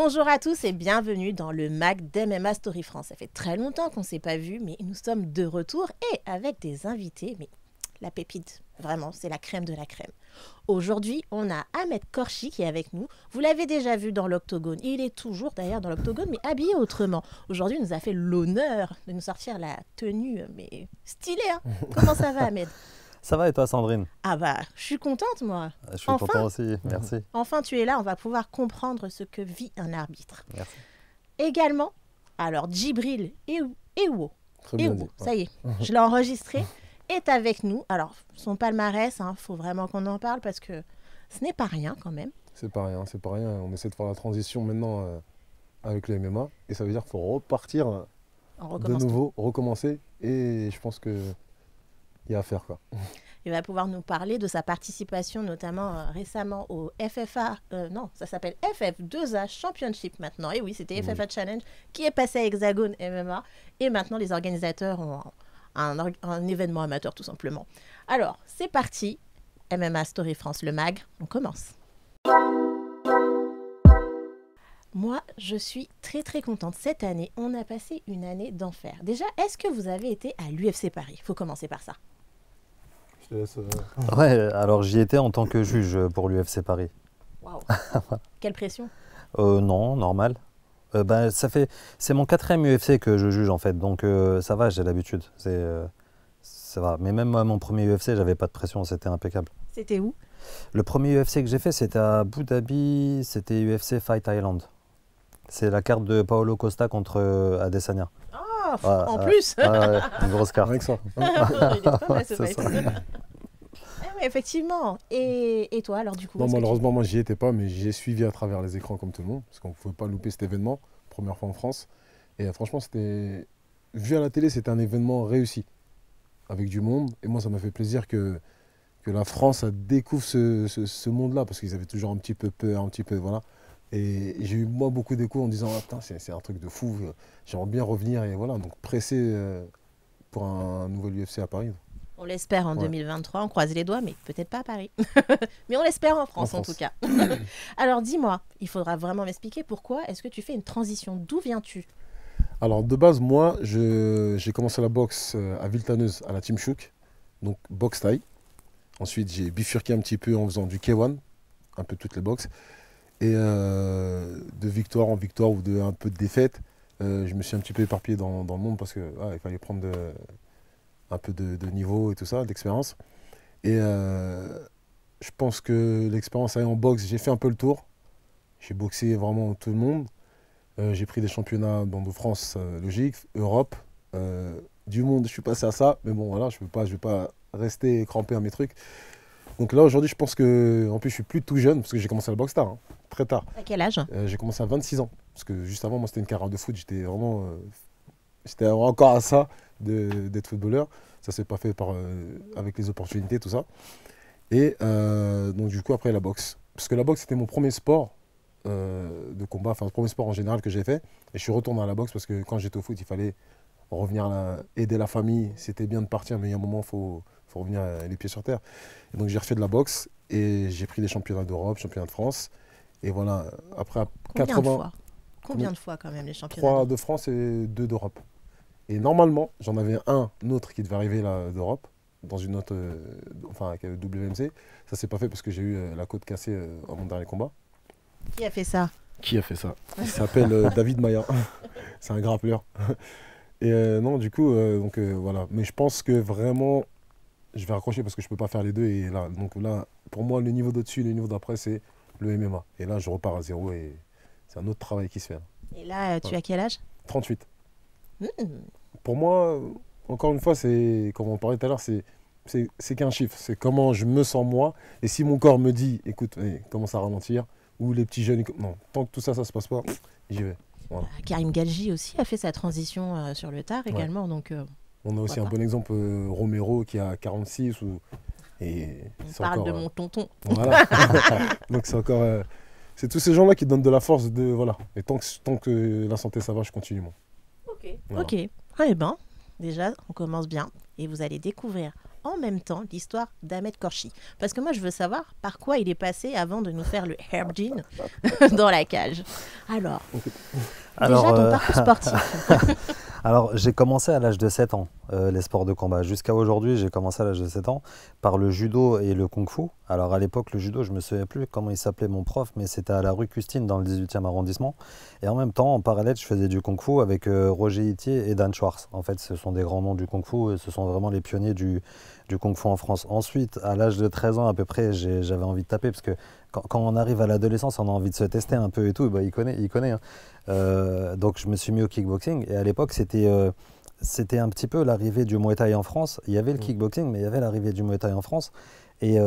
Bonjour à tous et bienvenue dans le MAC d'MMA Story France. Ça fait très longtemps qu'on ne s'est pas vu, mais nous sommes de retour et avec des invités. Mais la pépite, vraiment, c'est la crème de la crème. Aujourd'hui, on a Ahmed Korchi qui est avec nous. Vous l'avez déjà vu dans l'Octogone. Il est toujours d'ailleurs dans l'Octogone, mais habillé autrement. Aujourd'hui, il nous a fait l'honneur de nous sortir la tenue, mais stylée. Hein. Comment ça va, Ahmed? Ça va et toi, Sandrine? Ah bah, je suis contente, moi. Je suis content aussi, merci. Enfin, tu es là, on va pouvoir comprendre ce que vit un arbitre. Merci. Également, alors, Djibril Ewo, ça y est, je l'ai enregistré, est avec nous. Alors, son palmarès, faut vraiment qu'on en parle parce que ce n'est pas rien quand même. C'est pas rien, c'est pas rien. On essaie de faire la transition maintenant avec le MMA et ça veut dire qu'il faut repartir de nouveau, recommencer et je pense que il y a à faire quoi. Il va pouvoir nous parler de sa participation notamment récemment au FFA, non, ça s'appelle FF2A Championship maintenant. Et oui, c'était FFA Challenge qui est passé à Hexagone MMA et maintenant les organisateurs ont un événement amateur tout simplement. Alors, c'est parti, MMA Story France, le MAG, on commence. Moi, je suis très très contente. Cette année, on a passé une année d'enfer. Déjà, est-ce que vous avez été à l'UFC Paris? Il faut commencer par ça. Ouais, alors j'y étais en tant que juge pour l'UFC Paris. Waouh. Quelle pression? Non, normal. C'est mon 4e UFC que je juge en fait, donc ça va, j'ai l'habitude. Ça va. Mais même mon premier UFC, j'avais pas de pression, c'était impeccable. C'était où? Le premier UFC que j'ai fait, c'était à Abu Dhabi, c'était UFC Fight Island. C'est la carte de Paulo Costa contre Adesanya. Ah, en plus une grosse carte. Avec ça. Effectivement. Et toi, alors du coup? Non, malheureusement, moi, j'y étais pas, mais j'ai suivi à travers les écrans comme tout le monde, parce qu'on ne pouvait pas louper cet événement, première fois en France. Et franchement, vu à la télé, c'était un événement réussi, avec du monde. Et moi, ça m'a fait plaisir que la France découvre ce monde-là, parce qu'ils avaient toujours un petit peu peur, voilà. Et j'ai eu moi beaucoup d'échos en disant ah, putain, c'est un truc de fou, j'aimerais bien revenir et voilà, donc pressé pour un nouvel UFC à Paris. On l'espère en 2023, on croise les doigts, mais peut-être pas à Paris. Mais on l'espère en France en tout cas. Alors dis-moi, il faudra vraiment m'expliquer pourquoi est-ce que tu fais une transition, d'où viens-tu? Alors de base, moi, j'ai commencé la boxe à Villetaneuse, à la Team Chouk, donc boxe thaï. Ensuite, j'ai bifurqué un petit peu en faisant du K1, un peu toutes les boxes. Et de victoire en victoire ou un peu de défaite, je me suis un petit peu éparpillé dans le monde parce qu'il fallait prendre un peu de niveau et tout ça, d'expérience. Et je pense que l'expérience en boxe, j'ai fait un peu le tour. J'ai boxé vraiment tout le monde. J'ai pris des championnats de France, logique, Europe, du monde, je suis passé à ça. Mais bon, voilà, je vais pas rester crampé à mes trucs. Donc là, aujourd'hui, je pense que, en plus, je suis plus tout jeune parce que j'ai commencé à la boxe tard, très tard. À quel âge? J'ai commencé à 26 ans. Parce que juste avant, moi, c'était une carrière de foot. J'étais encore à ça d'être footballeur. Ça s'est pas fait avec les opportunités, tout ça. Et donc, du coup, après, la boxe. Parce que la boxe, c'était mon premier sport de combat, enfin, le premier sport en général que j'ai fait. Et je suis retourné à la boxe parce que quand j'étais au foot, il fallait revenir aider la famille. C'était bien de partir, mais il y a un moment, il faut revenir les pieds sur terre. Et donc j'ai refait de la boxe et j'ai pris des championnats d'Europe, championnats de France. Et voilà, après Combien de fois quand même les championnats? 3 de France et 2 d'Europe. Et normalement, j'en avais un autre qui devait arriver là d'Europe, dans une autre, avec WMC. Ça s'est pas fait parce que j'ai eu la côte cassée à mon dernier combat. Qui a fait ça? Qui a fait ça? Il s'appelle David Maya. C'est un grappleur. Et non, du coup, voilà. Mais je pense que vraiment, je vais raccrocher parce que je peux pas faire les deux. Et là, donc là, pour moi, le niveau d'au-dessus, le niveau d'après, c'est le MMA. Et là, je repars à zéro et c'est un autre travail qui se fait. Et là, tu as quel âge? 38. Pour moi, encore une fois, c'est comme on parlait tout à l'heure, c'est qu'un chiffre. C'est comment je me sens moi. Et si mon corps me dit, écoute, commence à ralentir, ou les petits jeunes, non, tant que tout ça, ça se passe pas, j'y vais. Voilà. Karim Galji aussi a fait sa transition sur le tard également. Donc, on a aussi un bon exemple, Romero, qui a 46. On parle de mon tonton. Voilà. Donc c'est encore... c'est tous ces gens-là qui donnent de la force. Voilà. Et tant que la santé, ça va, je continue. Moi. Ok. Voilà. Ok. Ah, eh ben, déjà, on commence bien. Et vous allez découvrir en même temps l'histoire d'Ahmed Korchi. Parce que moi, je veux savoir par quoi il est passé avant de nous faire le herb gin dans la cage. Alors, déjà ton parcours sportif. Alors, j'ai commencé à l'âge de 7 ans, les sports de combat. Jusqu'à aujourd'hui, j'ai commencé à l'âge de 7 ans par le judo et le kung-fu. Alors, à l'époque, le judo, je ne me souviens plus comment il s'appelait mon prof, mais c'était à la rue Custine, dans le 18e arrondissement. Et en même temps, en parallèle, je faisais du kung-fu avec Roger Itier et Dan Schwartz. En fait, ce sont des grands noms du kung-fu et ce sont vraiment les pionniers du kung-fu en France. Ensuite, à l'âge de 13 ans à peu près, j'avais envie de taper parce que quand on arrive à l'adolescence, on a envie de se tester un peu et tout. Bah, il connaît. Hein. Donc, je me suis mis au kickboxing et à l'époque, c'était un petit peu l'arrivée du Muay Thai en France. Il y avait le kickboxing, mais il y avait l'arrivée du Muay Thai en France. Et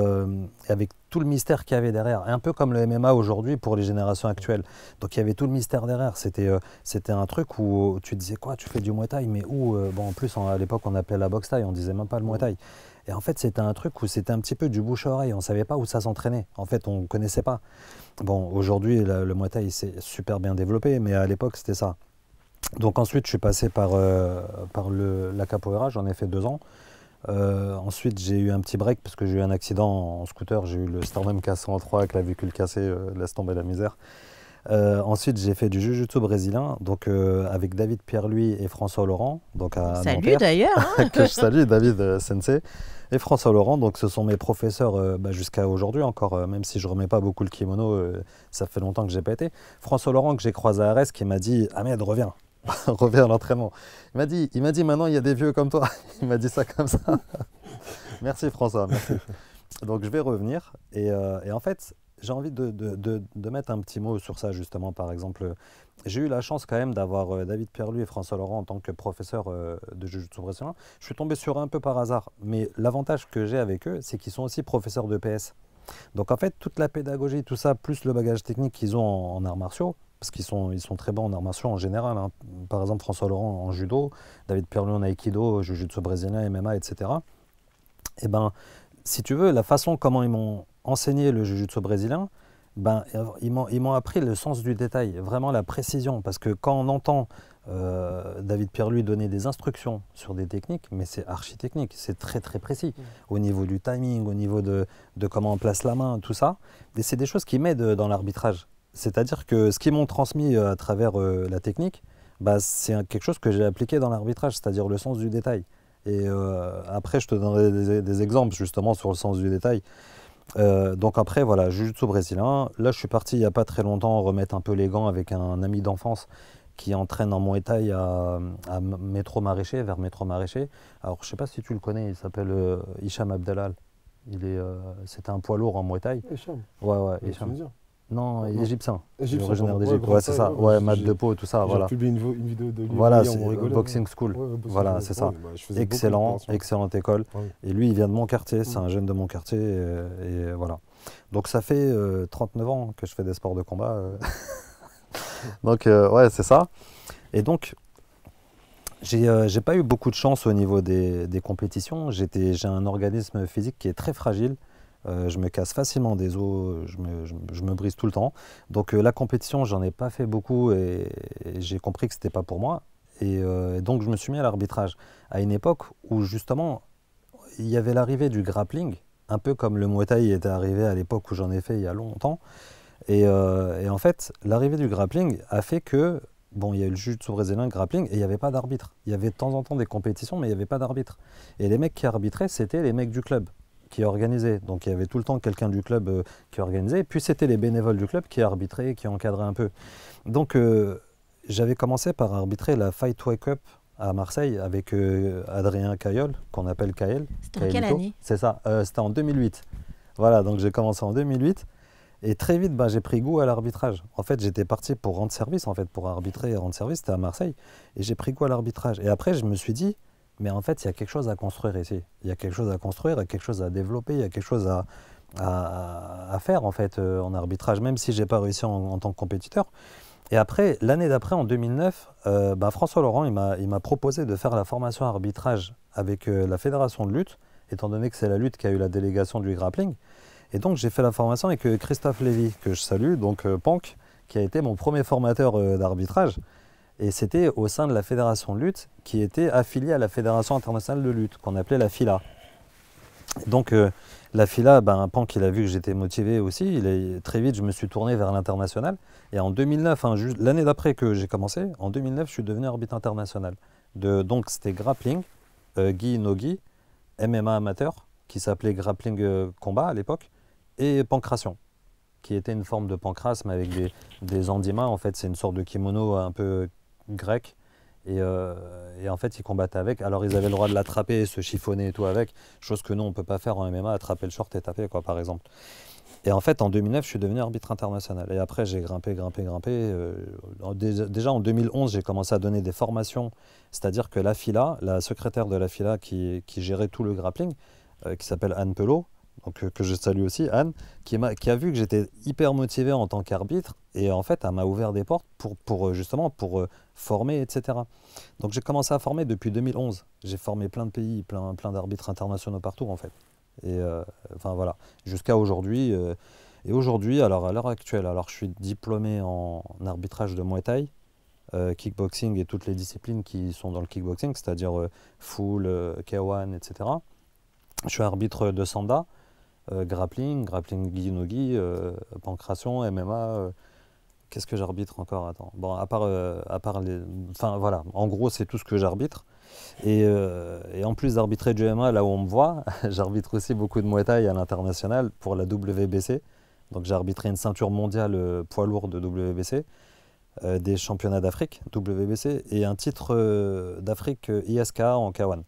avec tout le mystère qu'il y avait derrière, un peu comme le MMA aujourd'hui pour les générations actuelles. Donc il y avait tout le mystère derrière. C'était un truc où tu disais quoi, tu fais du Muay Thai, mais où bon, en plus, à l'époque, on appelait la boxe Thai, on disait même pas le Muay Thai. Et en fait, c'était un truc où c'était un petit peu du bouche à oreille. On ne savait pas où ça s'entraînait. En fait, on ne connaissait pas. Bon, aujourd'hui, le Muay Thai s'est super bien développé, mais à l'époque, c'était ça. Donc ensuite, je suis passé par la capoeira, j'en ai fait 2 ans. Ensuite, j'ai eu un petit break parce que j'ai eu un accident en scooter. J'ai eu le sternum cassé en 3 avec la clavicule cassée, laisse tomber la misère. Ensuite, j'ai fait du jiu-jitsu brésilien, donc avec David Pierre-Louis et François Laurent, donc à Salut Nanterre, d'ailleurs. Hein. que je salue, David Sensei et François Laurent. Donc, ce sont mes professeurs jusqu'à aujourd'hui encore, même si je remets pas beaucoup le kimono, ça fait longtemps que j'ai pas été. François Laurent que j'ai croisé à Arès, qui m'a dit Ahmed, reviens. Reviens à l'entraînement. Il m'a dit maintenant il y a des vieux comme toi. Il m'a dit ça comme ça. Merci François, merci. Donc je vais revenir et en fait j'ai envie de mettre un petit mot sur ça justement. Par exemple, j'ai eu la chance quand même d'avoir David Pierre-Louis et François Laurent en tant que professeur de jiu-jitsu brésilien. Je suis tombé sur eux un peu par hasard, mais l'avantage que j'ai avec eux, c'est qu'ils sont aussi professeurs de PS. Donc en fait, toute la pédagogie, tout ça, plus le bagage technique qu'ils ont en arts martiaux, parce qu'ils sont très bons en arts martiaux en général. Hein. Par exemple, François Laurent en judo, David Pierre-Louis en aïkido, jiu-jitsu brésilien, MMA, etc. Et ben, si tu veux, la façon comment ils m'ont enseigné le jiu-jitsu brésilien, ben, ils m'ont appris le sens du détail, vraiment la précision. Parce que quand on entend David Pierre-Louis donner des instructions sur des techniques, mais c'est archi technique, c'est très très précis. Au niveau du timing, au niveau de comment on place la main, tout ça. Et c'est des choses qui m'aident dans l'arbitrage. C'est-à-dire que ce qu'ils m'ont transmis à travers la technique, bah, c'est quelque chose que j'ai appliqué dans l'arbitrage, c'est-à-dire le sens du détail. Et après, je te donnerai des exemples justement sur le sens du détail. Donc après, voilà, jiu-jitsu brésilien. Là, je suis parti il n'y a pas très longtemps remettre un peu les gants avec un ami d'enfance qui entraîne en Muay Thai à Métro Maraîcher, vers Métro Maraîcher. Alors, je ne sais pas si tu le connais, il s'appelle Hicham Abdelal. C'était un poids lourd en Muay Thai. Hicham. Ouais, Hicham. Non, égyptien. Égyptien, originaire d'Égypte. ouais, Ouais, c'est ça. Ouais, mat de peau, tout ça. Voilà. J'ai publié une vidéo de lui. Voilà, on rigolait, Boxing School. Voilà, c'est ça. Excellente école. Ouais. Et lui, il vient de mon quartier. C'est un jeune de mon quartier. Et voilà. Donc, ça fait 39 ans que je fais des sports de combat. Donc, ouais, c'est ça. Et donc, j'ai pas eu beaucoup de chance au niveau des compétitions. J'ai un organisme physique qui est très fragile. Je me casse facilement des os, je me brise tout le temps. Donc la compétition, j'en ai pas fait beaucoup et j'ai compris que c'était pas pour moi. Et donc je me suis mis à l'arbitrage à une époque où justement il y avait l'arrivée du grappling, un peu comme le Muay Thai était arrivé à l'époque où j'en ai fait il y a longtemps. Et en fait, l'arrivée du grappling a fait que bon, il y a eu le jiu-jitsu brésilien, le grappling, et il n'y avait pas d'arbitre. Il y avait de temps en temps des compétitions, mais il n'y avait pas d'arbitre. Et les mecs qui arbitraient, c'était les mecs du club qui organisaient. Donc il y avait tout le temps quelqu'un du club qui organisait. Et puis c'était les bénévoles du club qui arbitraient, qui encadraient un peu. Donc j'avais commencé par arbitrer la Fight Way Cup à Marseille avec Adrien Caillol, qu'on appelle Kael. C'était en quelle année? C'est ça, c'était en 2008. Voilà, donc j'ai commencé en 2008. Et très vite, j'ai pris goût à l'arbitrage. En fait, j'étais parti pour rendre service, pour arbitrer et rendre service, c'était à Marseille. Et j'ai pris goût à l'arbitrage. Et après, je me suis dit, mais en fait, il y a quelque chose à construire ici. Il y a quelque chose à construire, il y a quelque chose à développer, il y a quelque chose à faire, en fait, en arbitrage, même si je n'ai pas réussi en tant que compétiteur. Et après, l'année d'après, en 2009, François Laurent, il m'a proposé de faire la formation arbitrage avec la Fédération de lutte, étant donné que c'est la lutte qui a eu la délégation du grappling. Et donc, j'ai fait la formation avec Christophe Lévy, que je salue, donc Pank, qui a été mon premier formateur d'arbitrage. Et c'était au sein de la Fédération de lutte, qui était affiliée à la Fédération internationale de lutte, qu'on appelait la FILA. Donc la FILA, ben, Pan qu'il a vu que j'étais motivé aussi, très vite je me suis tourné vers l'international. Et en 2009, hein, l'année d'après que j'ai commencé, en 2009 je suis devenu arbitre international. Donc c'était grappling, gi, no gi, MMA amateur, qui s'appelait grappling combat à l'époque, et pancration, qui était une forme de pancrasme avec des endymas. En fait c'est une sorte de kimono un peu grec. Et en fait, ils combattaient avec. Alors, ils avaient le droit de l'attraper, se chiffonner et tout avec, chose que nous, on ne peut pas faire en MMA, attraper le short et taper, quoi, par exemple. Et en fait, en 2009, je suis devenu arbitre international. Et après, j'ai grimpé. Déjà, en 2011, j'ai commencé à donner des formations. C'est-à-dire que la FILA, la secrétaire de la FILA qui gérait tout le grappling, qui s'appelle Anne Pelot, donc, que je salue aussi, Anne, qui a vu que j'étais hyper motivé en tant qu'arbitre, et en fait, elle m'a ouvert des portes justement pour former, etc. Donc j'ai commencé à former depuis 2011. J'ai formé plein de pays, plein d'arbitres internationaux partout, en fait. Et enfin voilà, jusqu'à aujourd'hui. Et aujourd'hui, alors à l'heure actuelle, alors je suis diplômé en arbitrage de Muay Thai, kickboxing et toutes les disciplines qui sont dans le kickboxing, c'est-à-dire full, K1, etc. Je suis arbitre de Sanda. Grappling gi no gi, pancration, MMA. Qu'est-ce que j'arbitre encore? Attends. Bon, à part les. Enfin voilà, en gros, c'est tout ce que j'arbitre. Et en plus d'arbitrer du MMA là où on me voit, j'arbitre aussi beaucoup de Muay Thai à l'international pour la WBC. Donc j'ai arbitré une ceinture mondiale poids lourd de WBC, des championnats d'Afrique WBC et un titre d'Afrique ISKA en K1.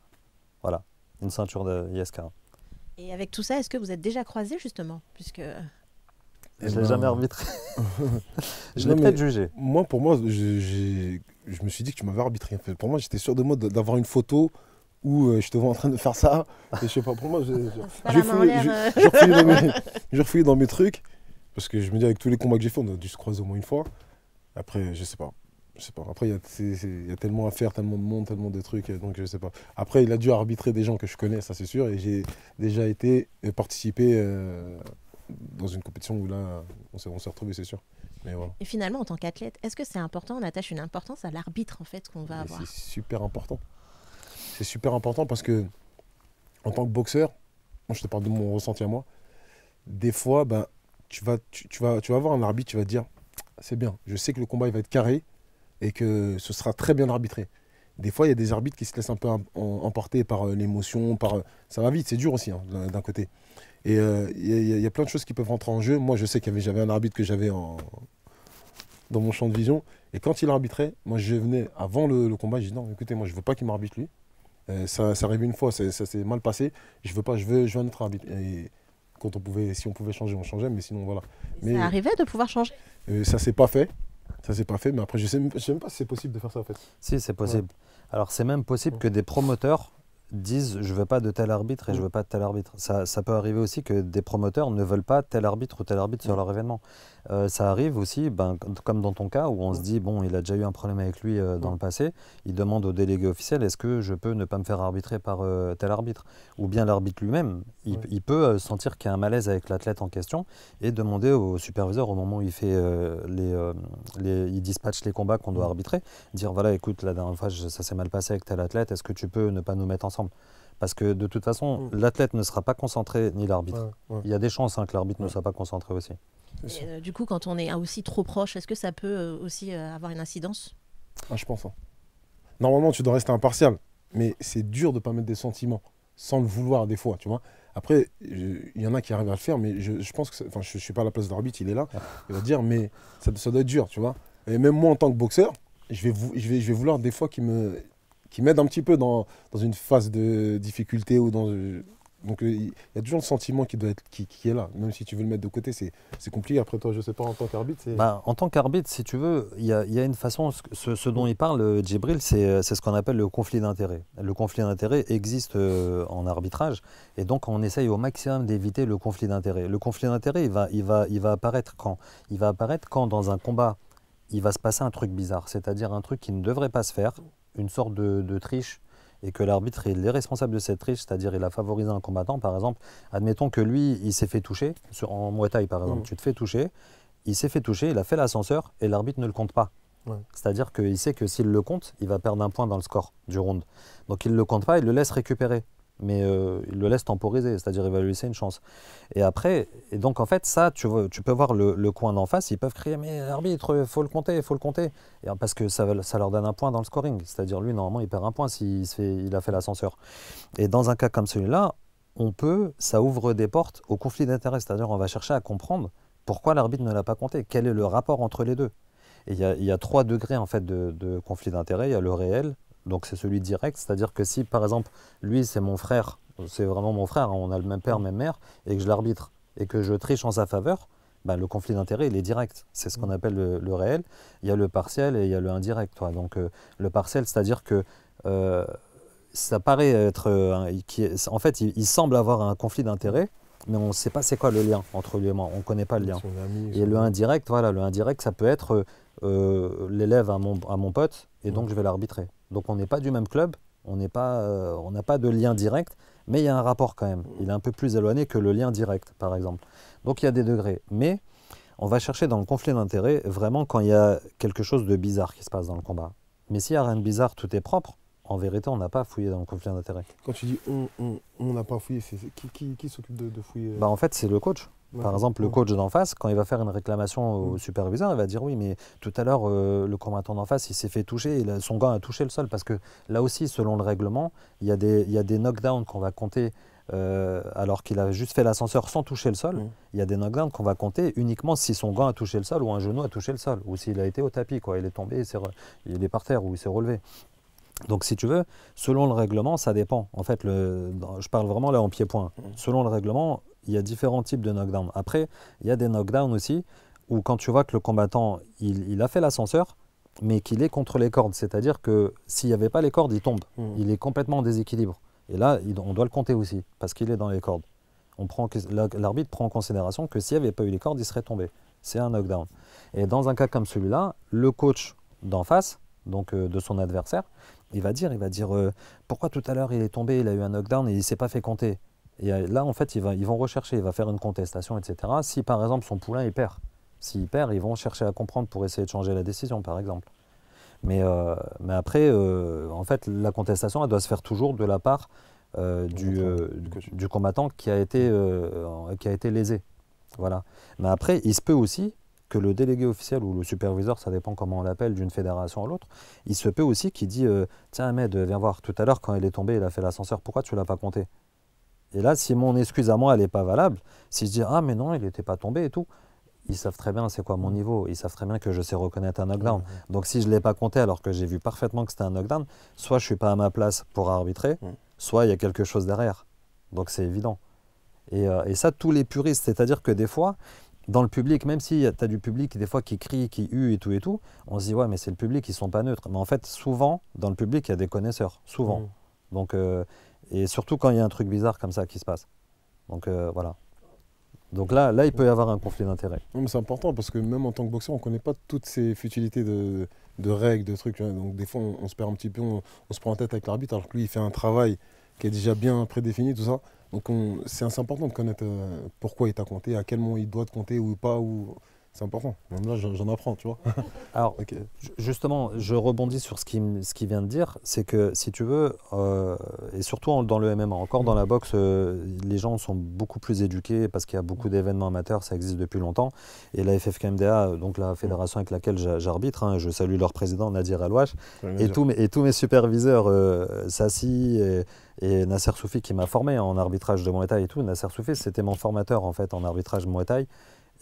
Voilà, une ceinture de ISKA. Et avec tout ça, est-ce que vous êtes déjà croisés justement, puisque... Je ne l'ai jamais arbitré. Je l'ai peut-être jugé. Moi, pour moi, je me suis dit que tu m'avais arbitré. En fait. Pour moi, j'étais sûr de moi d'avoir une photo où je te vois en train de faire ça. Et je sais pas, pour moi, j'ai refouillé dans mes trucs. Parce que je me dis, avec tous les combats que j'ai fait, on a dû se croiser au moins une fois. Après, je sais pas. Après, il y a tellement à faire, tellement de monde, tellement de trucs, donc je sais pas. Après, il a dû arbitrer des gens que je connais, ça c'est sûr, et j'ai déjà participé dans une compétition où là, on s'est retrouvés, c'est sûr. Mais voilà. Et finalement, en tant qu'athlète, est-ce que c'est important, on attache une importance à l'arbitre en fait qu'on va avoir? C'est super important. C'est super important parce que, en tant que boxeur, moi je te parle de mon ressenti à moi, des fois, ben, tu vas voir un arbitre, tu vas te dire, c'est bien, je sais que le combat il va être carré, et que ce sera très bien arbitré. Des fois, il y a des arbitres qui se laissent un peu emporter par l'émotion, ça va vite, c'est dur aussi, hein, d'un côté. Et il y a plein de choses qui peuvent rentrer en jeu. Moi, je sais j'avais un arbitre que j'avais dans mon champ de vision, et quand il arbitrait, moi, je venais avant le combat, je dis non, écoutez, moi, je veux pas qu'il m'arbitre lui. Ça arrive une fois, ça s'est mal passé, je veux un autre arbitre. Et si on pouvait changer, on changeait, mais sinon, voilà. Ça arrivait de pouvoir changer? Ça s'est pas fait. Ça s'est pas fait, mais après je sais même pas si c'est possible de faire ça en fait. Si, c'est possible. Ouais. Alors c'est même possible que des promoteurs disent je veux pas de tel arbitre et je veux pas de tel arbitre. Ça peut arriver aussi que des promoteurs ne veulent pas tel arbitre ou tel arbitre sur leur événement. Ça arrive aussi, comme dans ton cas, où on se dit bon, il a déjà eu un problème avec lui dans le passé, il demande au délégué officiel est-ce que je peux ne pas me faire arbitrer par tel arbitre? Ou bien l'arbitre lui-même, il peut sentir qu'il y a un malaise avec l'athlète en question et demander au superviseur au moment où il fait il dispatche les combats qu'on doit arbitrer, dire voilà écoute la dernière fois ça s'est mal passé avec tel athlète, est-ce que tu peux ne pas nous mettre ensemble? Parce que de toute façon, l'athlète ne sera pas concentré ni l'arbitre. Il y a des chances que l'arbitre ne soit pas concentré aussi. Et, du coup, quand on est aussi trop proche, est-ce que ça peut aussi avoir une incidence? Je pense. Hein. Normalement, tu dois rester impartial, mais c'est dur de ne pas mettre des sentiments, sans le vouloir des fois, tu vois. Après, il y en a qui arrivent à le faire, mais je pense que... Enfin, je ne suis pas à la place de l'arbitre, il est là, il va dire, mais ça doit être dur, tu vois. Et même moi, en tant que boxeur, je vais vouloir des fois qui m'aide un petit peu dans une phase de difficulté ou dans... Donc il y a toujours le sentiment qui est là, même si tu veux le mettre de côté, c'est compliqué. Après toi, je sais pas, en tant qu'arbitre, c'est... En tant qu'arbitre, si tu veux, il y a une façon, ce dont il parle, Djibril, c'est ce qu'on appelle le conflit d'intérêt. Le conflit d'intérêt existe en arbitrage, et donc on essaye au maximum d'éviter le conflit d'intérêt. Le conflit d'intérêt, il va apparaître quand? Il va apparaître quand dans un combat, il va se passer un truc bizarre, c'est-à-dire un truc qui ne devrait pas se faire, une sorte de triche, et que l'arbitre est responsable de cette triche, c'est-à-dire il a favorisé un combattant, par exemple. Admettons que lui, il s'est fait toucher, en Muay Thai par exemple, tu te fais toucher, il s'est fait toucher, il a fait l'ascenseur et l'arbitre ne le compte pas. C'est-à-dire qu'il sait que s'il le compte, il va perdre un point dans le score du round. Donc il ne le compte pas, il le laisse récupérer. mais il le laisse temporiser, c'est-à-dire il va lui laisser une chance. Et après, et donc en fait, ça, tu peux voir le coin d'en face, ils peuvent crier, mais arbitre, il faut le compter, il faut le compter. Et, parce que ça leur donne un point dans le scoring, c'est-à-dire lui, normalement, il perd un point il a fait l'ascenseur. Et dans un cas comme celui-là, ça ouvre des portes au conflit d'intérêts, c'est-à-dire on va chercher à comprendre pourquoi l'arbitre ne l'a pas compté, quel est le rapport entre les deux. Et il y a 3 degrés en fait de conflit d'intérêts. Il y a le réel, donc c'est celui direct, c'est-à-dire que si par exemple lui c'est mon frère, c'est vraiment mon frère, hein, on a le même père, même mère, et que je l'arbitre et que je triche en sa faveur, ben, le conflit d'intérêts il est direct. C'est ce qu'on appelle le réel. Il y a le partiel et il y a le indirect. Donc le partiel, c'est-à-dire que ça paraît être en fait il semble avoir un conflit d'intérêts, mais on ne sait pas c'est quoi le lien entre lui et moi, on ne connaît pas le lien. Et le indirect, voilà, le indirect, ça peut être l'élève à mon pote, et donc je vais l'arbitrer. Donc on n'est pas du même club, on n'a pas de lien direct, mais il y a un rapport quand même. Il est un peu plus éloigné que le lien direct, par exemple. Donc il y a des degrés. Mais on va chercher dans le conflit d'intérêts vraiment quand il y a quelque chose de bizarre qui se passe dans le combat. Mais s'il n'y a rien de bizarre, tout est propre, en vérité, on n'a pas fouillé dans le conflit d'intérêts. Quand tu dis on n'a pas fouillé, c'est qui s'occupe de fouiller En fait, c'est le coach. Par exemple, le coach d'en face, quand il va faire une réclamation au superviseur, il va dire oui, mais tout à l'heure, le combattant d'en face, il s'est fait toucher, son gant a touché le sol. Parce que là aussi, selon le règlement, il y a des knockdowns qu'on va compter alors qu'il a juste fait l'ascenseur sans toucher le sol. Il y a des knockdowns qu'on va compter uniquement si son gant a touché le sol ou un genou a touché le sol. Ou s'il a été au tapis, quoi. Il est tombé, il est par terre ou il s'est relevé. Donc si tu veux, selon le règlement, ça dépend. En fait, je parle vraiment là en pied-point. Selon le règlement, il y a différents types de knockdowns. Après, il y a des knockdowns aussi où quand tu vois que le combattant, il a fait l'ascenseur, mais qu'il est contre les cordes. C'est-à-dire que s'il n'y avait pas les cordes, il tombe. Il est complètement en déséquilibre. Et là, on doit le compter aussi, parce qu'il est dans les cordes. L'arbitre prend en considération que s'il n'y avait pas eu les cordes, il serait tombé. C'est un knockdown. Et dans un cas comme celui-là, le coach d'en face, donc de son adversaire, il va dire pourquoi tout à l'heure il est tombé, il a eu un knockdown et il ne s'est pas fait compter. Et là, en fait, ils vont rechercher, il va faire une contestation, etc. Si par exemple son poulain il perd, s'il perd, ils vont chercher à comprendre pour essayer de changer la décision, par exemple. Mais après, en fait, la contestation, elle doit se faire toujours de la part du combattant qui a été lésé. Voilà. Mais après, il se peut aussi que le délégué officiel ou le superviseur, ça dépend comment on l'appelle, d'une fédération à l'autre, il se peut aussi qu'il dit tiens Ahmed, viens voir, tout à l'heure quand il est tombé, il a fait l'ascenseur, pourquoi tu ne l'as pas compté? Et là, si mon excuse à moi, elle n'est pas valable, si je dis ah mais non, il n'était pas tombé et tout, ils savent très bien c'est quoi mon niveau, ils savent très bien que je sais reconnaître un knockdown. Donc si je ne l'ai pas compté alors que j'ai vu parfaitement que c'était un knockdown, soit je ne suis pas à ma place pour arbitrer, soit il y a quelque chose derrière. Donc c'est évident. Et ça, tous les puristes, c'est-à-dire que des fois, dans le public, même si tu as du public des fois qui crie, qui hue et tout, on se dit ouais mais c'est le public, ils sont pas neutres. Mais en fait souvent dans le public il y a des connaisseurs, souvent. Donc, et surtout quand il y a un truc bizarre comme ça qui se passe. Donc voilà. Donc là il peut y avoir un conflit d'intérêts. C'est important parce que même en tant que boxeur on ne connaît pas toutes ces futilités de règles, de trucs. Donc des fois on se perd un petit peu, on se prend en tête avec l'arbitre alors que lui il fait un travail qui est déjà bien prédéfini, tout ça. Donc c'est important de connaître pourquoi il t'a compté, à quel moment il doit te compter ou pas. C'est important. Même là, j'en apprends, tu vois. Alors, justement, je rebondis sur ce qu'il vient de dire. C'est que, si tu veux, et surtout dans le MMA, encore dans la boxe, les gens sont beaucoup plus éduqués parce qu'il y a beaucoup d'événements amateurs, ça existe depuis longtemps. Et la FFKMDA, donc la fédération avec laquelle j'arbitre, je salue leur président Nadir Alouache, et tous mes superviseurs, Sassi et Nasser Soufi qui m'a formé en arbitrage de Muay Thai et tout. Nasser Soufi, c'était mon formateur en fait en arbitrage Muay Thai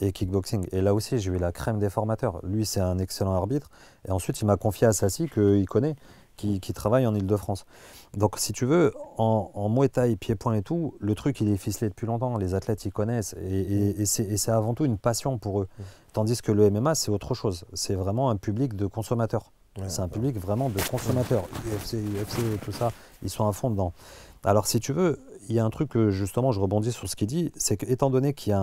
et kickboxing. Et là aussi, j'ai eu la crème des formateurs. Lui, c'est un excellent arbitre. Et ensuite, il m'a confié à Sassi, qu'il connaît, qui travaille en Ile-de-France. Donc, si tu veux, en Muay Thai, pied-point et tout, le truc, il est ficelé depuis longtemps. Les athlètes, ils connaissent. Et c'est avant tout une passion pour eux. Tandis que le MMA, c'est autre chose. C'est vraiment un public de consommateurs. C'est un public vraiment de consommateurs. UFC, tout ça, ils sont à fond dedans. Alors, si tu veux, il y a un truc que, justement, je rebondis sur ce qu'il dit, c'est qu'étant donné qu'il y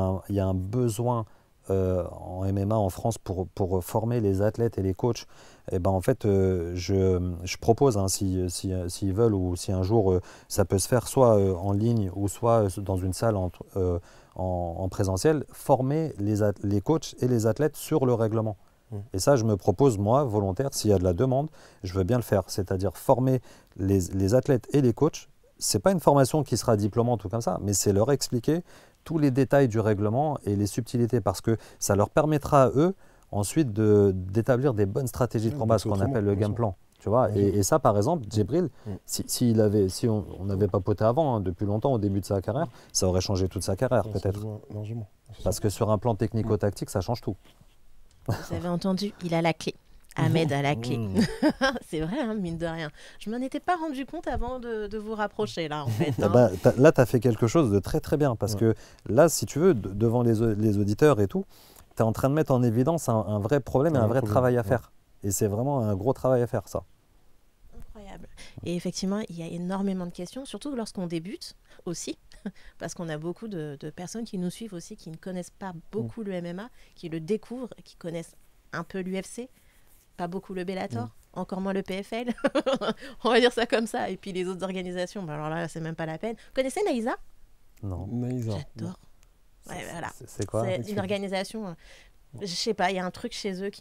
a un besoin en MMA en France pour former les athlètes et les coachs, et ben en fait, je propose, s'ils veulent ou si un jour ça peut se faire soit en ligne ou soit dans une salle en présentiel, former les coachs et les athlètes sur le règlement. Et ça, je me propose, moi, volontaire, s'il y a de la demande, je veux bien le faire. C'est-à-dire former les athlètes et les coachs c'est pas une formation qui sera diplômante ou comme ça, mais c'est leur expliquer tous les détails du règlement et les subtilités, parce que ça leur permettra à eux ensuite d'établir des bonnes stratégies de combat, ce qu'on appelle le game plan. Tu vois, et ça, par exemple, Djibril, si on n'avait pas poté avant, hein, depuis longtemps, au début de sa carrière, ça aurait changé toute sa carrière, peut-être. Parce que sur un plan technico-tactique, ça change tout. Vous avez entendu, il a la clé. Ahmed a la clé. C'est vrai, hein, mine de rien. Je m'en étais pas rendu compte avant de vous rapprocher, là, en fait. Hein. Là, tu as fait quelque chose de très, très bien. Parce que là, si tu veux, devant les auditeurs et tout, tu es en train de mettre en évidence un vrai problème et un vrai travail à faire. Et c'est vraiment un gros travail à faire, ça. Incroyable. Et effectivement, il y a énormément de questions, surtout lorsqu'on débute aussi, parce qu'on a beaucoup de personnes qui nous suivent aussi, qui ne connaissent pas beaucoup le MMA, qui le découvrent, qui connaissent un peu l'UFC, pas beaucoup le Bellator, encore moins le PFL. On va dire ça comme ça. Et puis les autres organisations, bah alors là, c'est même pas la peine. Vous connaissez Naïsa? Non. Naïsa. J'adore. Ouais, voilà. C'est quoi? C'est une organisation... Je sais pas, il y a un truc chez eux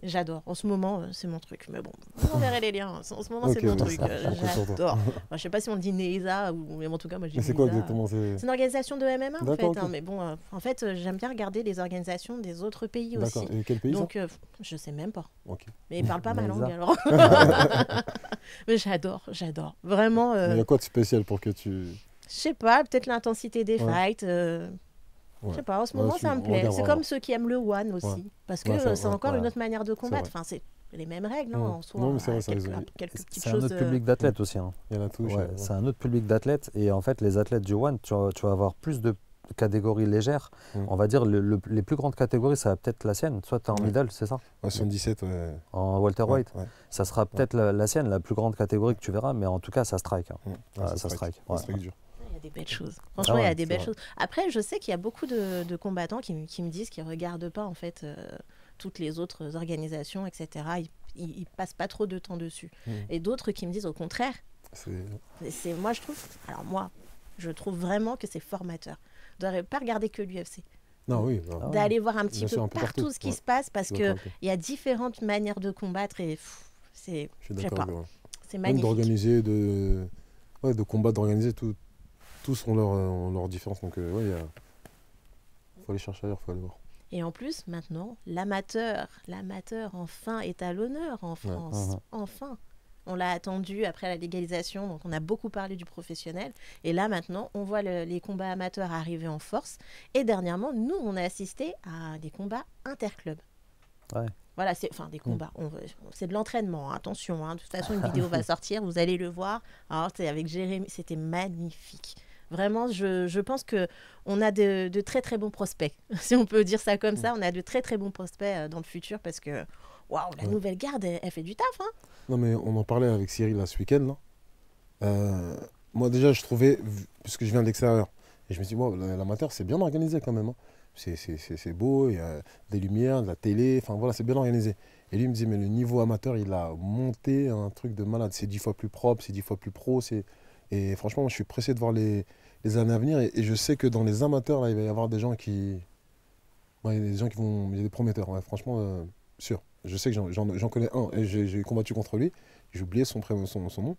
j'adore. En ce moment, c'est mon truc. Mais bon, vous enverrez les liens. En ce moment, c'est mon truc. J'adore. Je sais pas si on dit Neisa ou mais en tout cas, moi je dis Mais c'est quoi exactement? C'est une organisation de MMA en fait. Hein, mais bon, en fait, j'aime bien regarder les organisations des autres pays aussi. D'accord. Et quel pays? Donc, je sais même pas. Okay. Mais ils parlent pas ma langue alors. Mais j'adore. Vraiment. Il y a quoi de spécial pour que tu... Je sais pas, peut-être l'intensité des fights. Je sais pas, en ce moment ça me plaît. C'est comme ceux qui aiment le one aussi. Parce que c'est encore une autre manière de combattre. Enfin, c'est les mêmes règles en soi. Non, mais c'est vrai, quelques petites c'est choses. un autre public d'athlètes aussi. Hein. Il y en a tous. C'est un autre public d'athlètes. Et en fait, les athlètes du one, tu vas avoir plus de catégories légères. On va dire les plus grandes catégories, ça va peut-être la sienne. Soit tu es en middle, c'est ça? 77, en welterweight. Ça sera peut-être la sienne, la plus grande catégorie que tu verras. Mais en tout cas, ça strike. Hein. Ça strike. Ça strike dur. Des belles choses. Franchement, il y a des belles choses. Après, je sais qu'il y a beaucoup de combattants qui me disent qu'ils ne regardent pas en fait toutes les autres organisations, etc. Ils passent pas trop de temps dessus. Et d'autres qui me disent au contraire. Moi, je trouve vraiment que c'est formateur. On ne devrait pas regarder que l'UFC. Non, oui. D'aller voir un petit peu partout ce qui se passe parce qu'il y a différentes manières de combattre et c'est magnifique. Même d'organiser, de combattre, d'organiser tout. Tous ont leur différence, donc il faut aller chercher ailleurs, il faut aller voir. Et en plus, maintenant, l'amateur enfin est à l'honneur en France. Enfin, on l'a attendu après la légalisation, donc on a beaucoup parlé du professionnel. Et là, maintenant, on voit les combats amateurs arriver en force. Et dernièrement, nous, on a assisté à des combats interclubs. Ouais. Voilà, des combats. C'est de l'entraînement, attention. Hein. De toute façon, une vidéo va sortir, vous allez le voir. Alors, c'est avec Jérémy, c'était magnifique. Vraiment, je pense qu'on a de très très bons prospects. Si on peut dire ça comme ça, on a de très très bons prospects dans le futur parce que waouh, la nouvelle garde, elle fait du taf. Hein. Non, mais on en parlait avec Cyril là, ce week-end. Moi déjà, je trouvais, puisque je viens de l'extérieur, et je me suis dit, l'amateur, c'est bien organisé quand même. Hein. C'est beau, il y a des lumières, de la télé, enfin voilà, c'est bien organisé. Et lui, il me dit, mais le niveau amateur, il a monté un truc de malade. C'est 10 fois plus propre, c'est 10 fois plus pro. Et franchement, moi, je suis pressé de voir les années à venir. Et je sais que dans les amateurs, là, il va y avoir des gens qui... il y a des gens qui vont... Il y a des prometteurs, franchement, sûr. Je sais que j'en connais un. Et j'ai combattu contre lui. J'ai oublié son nom.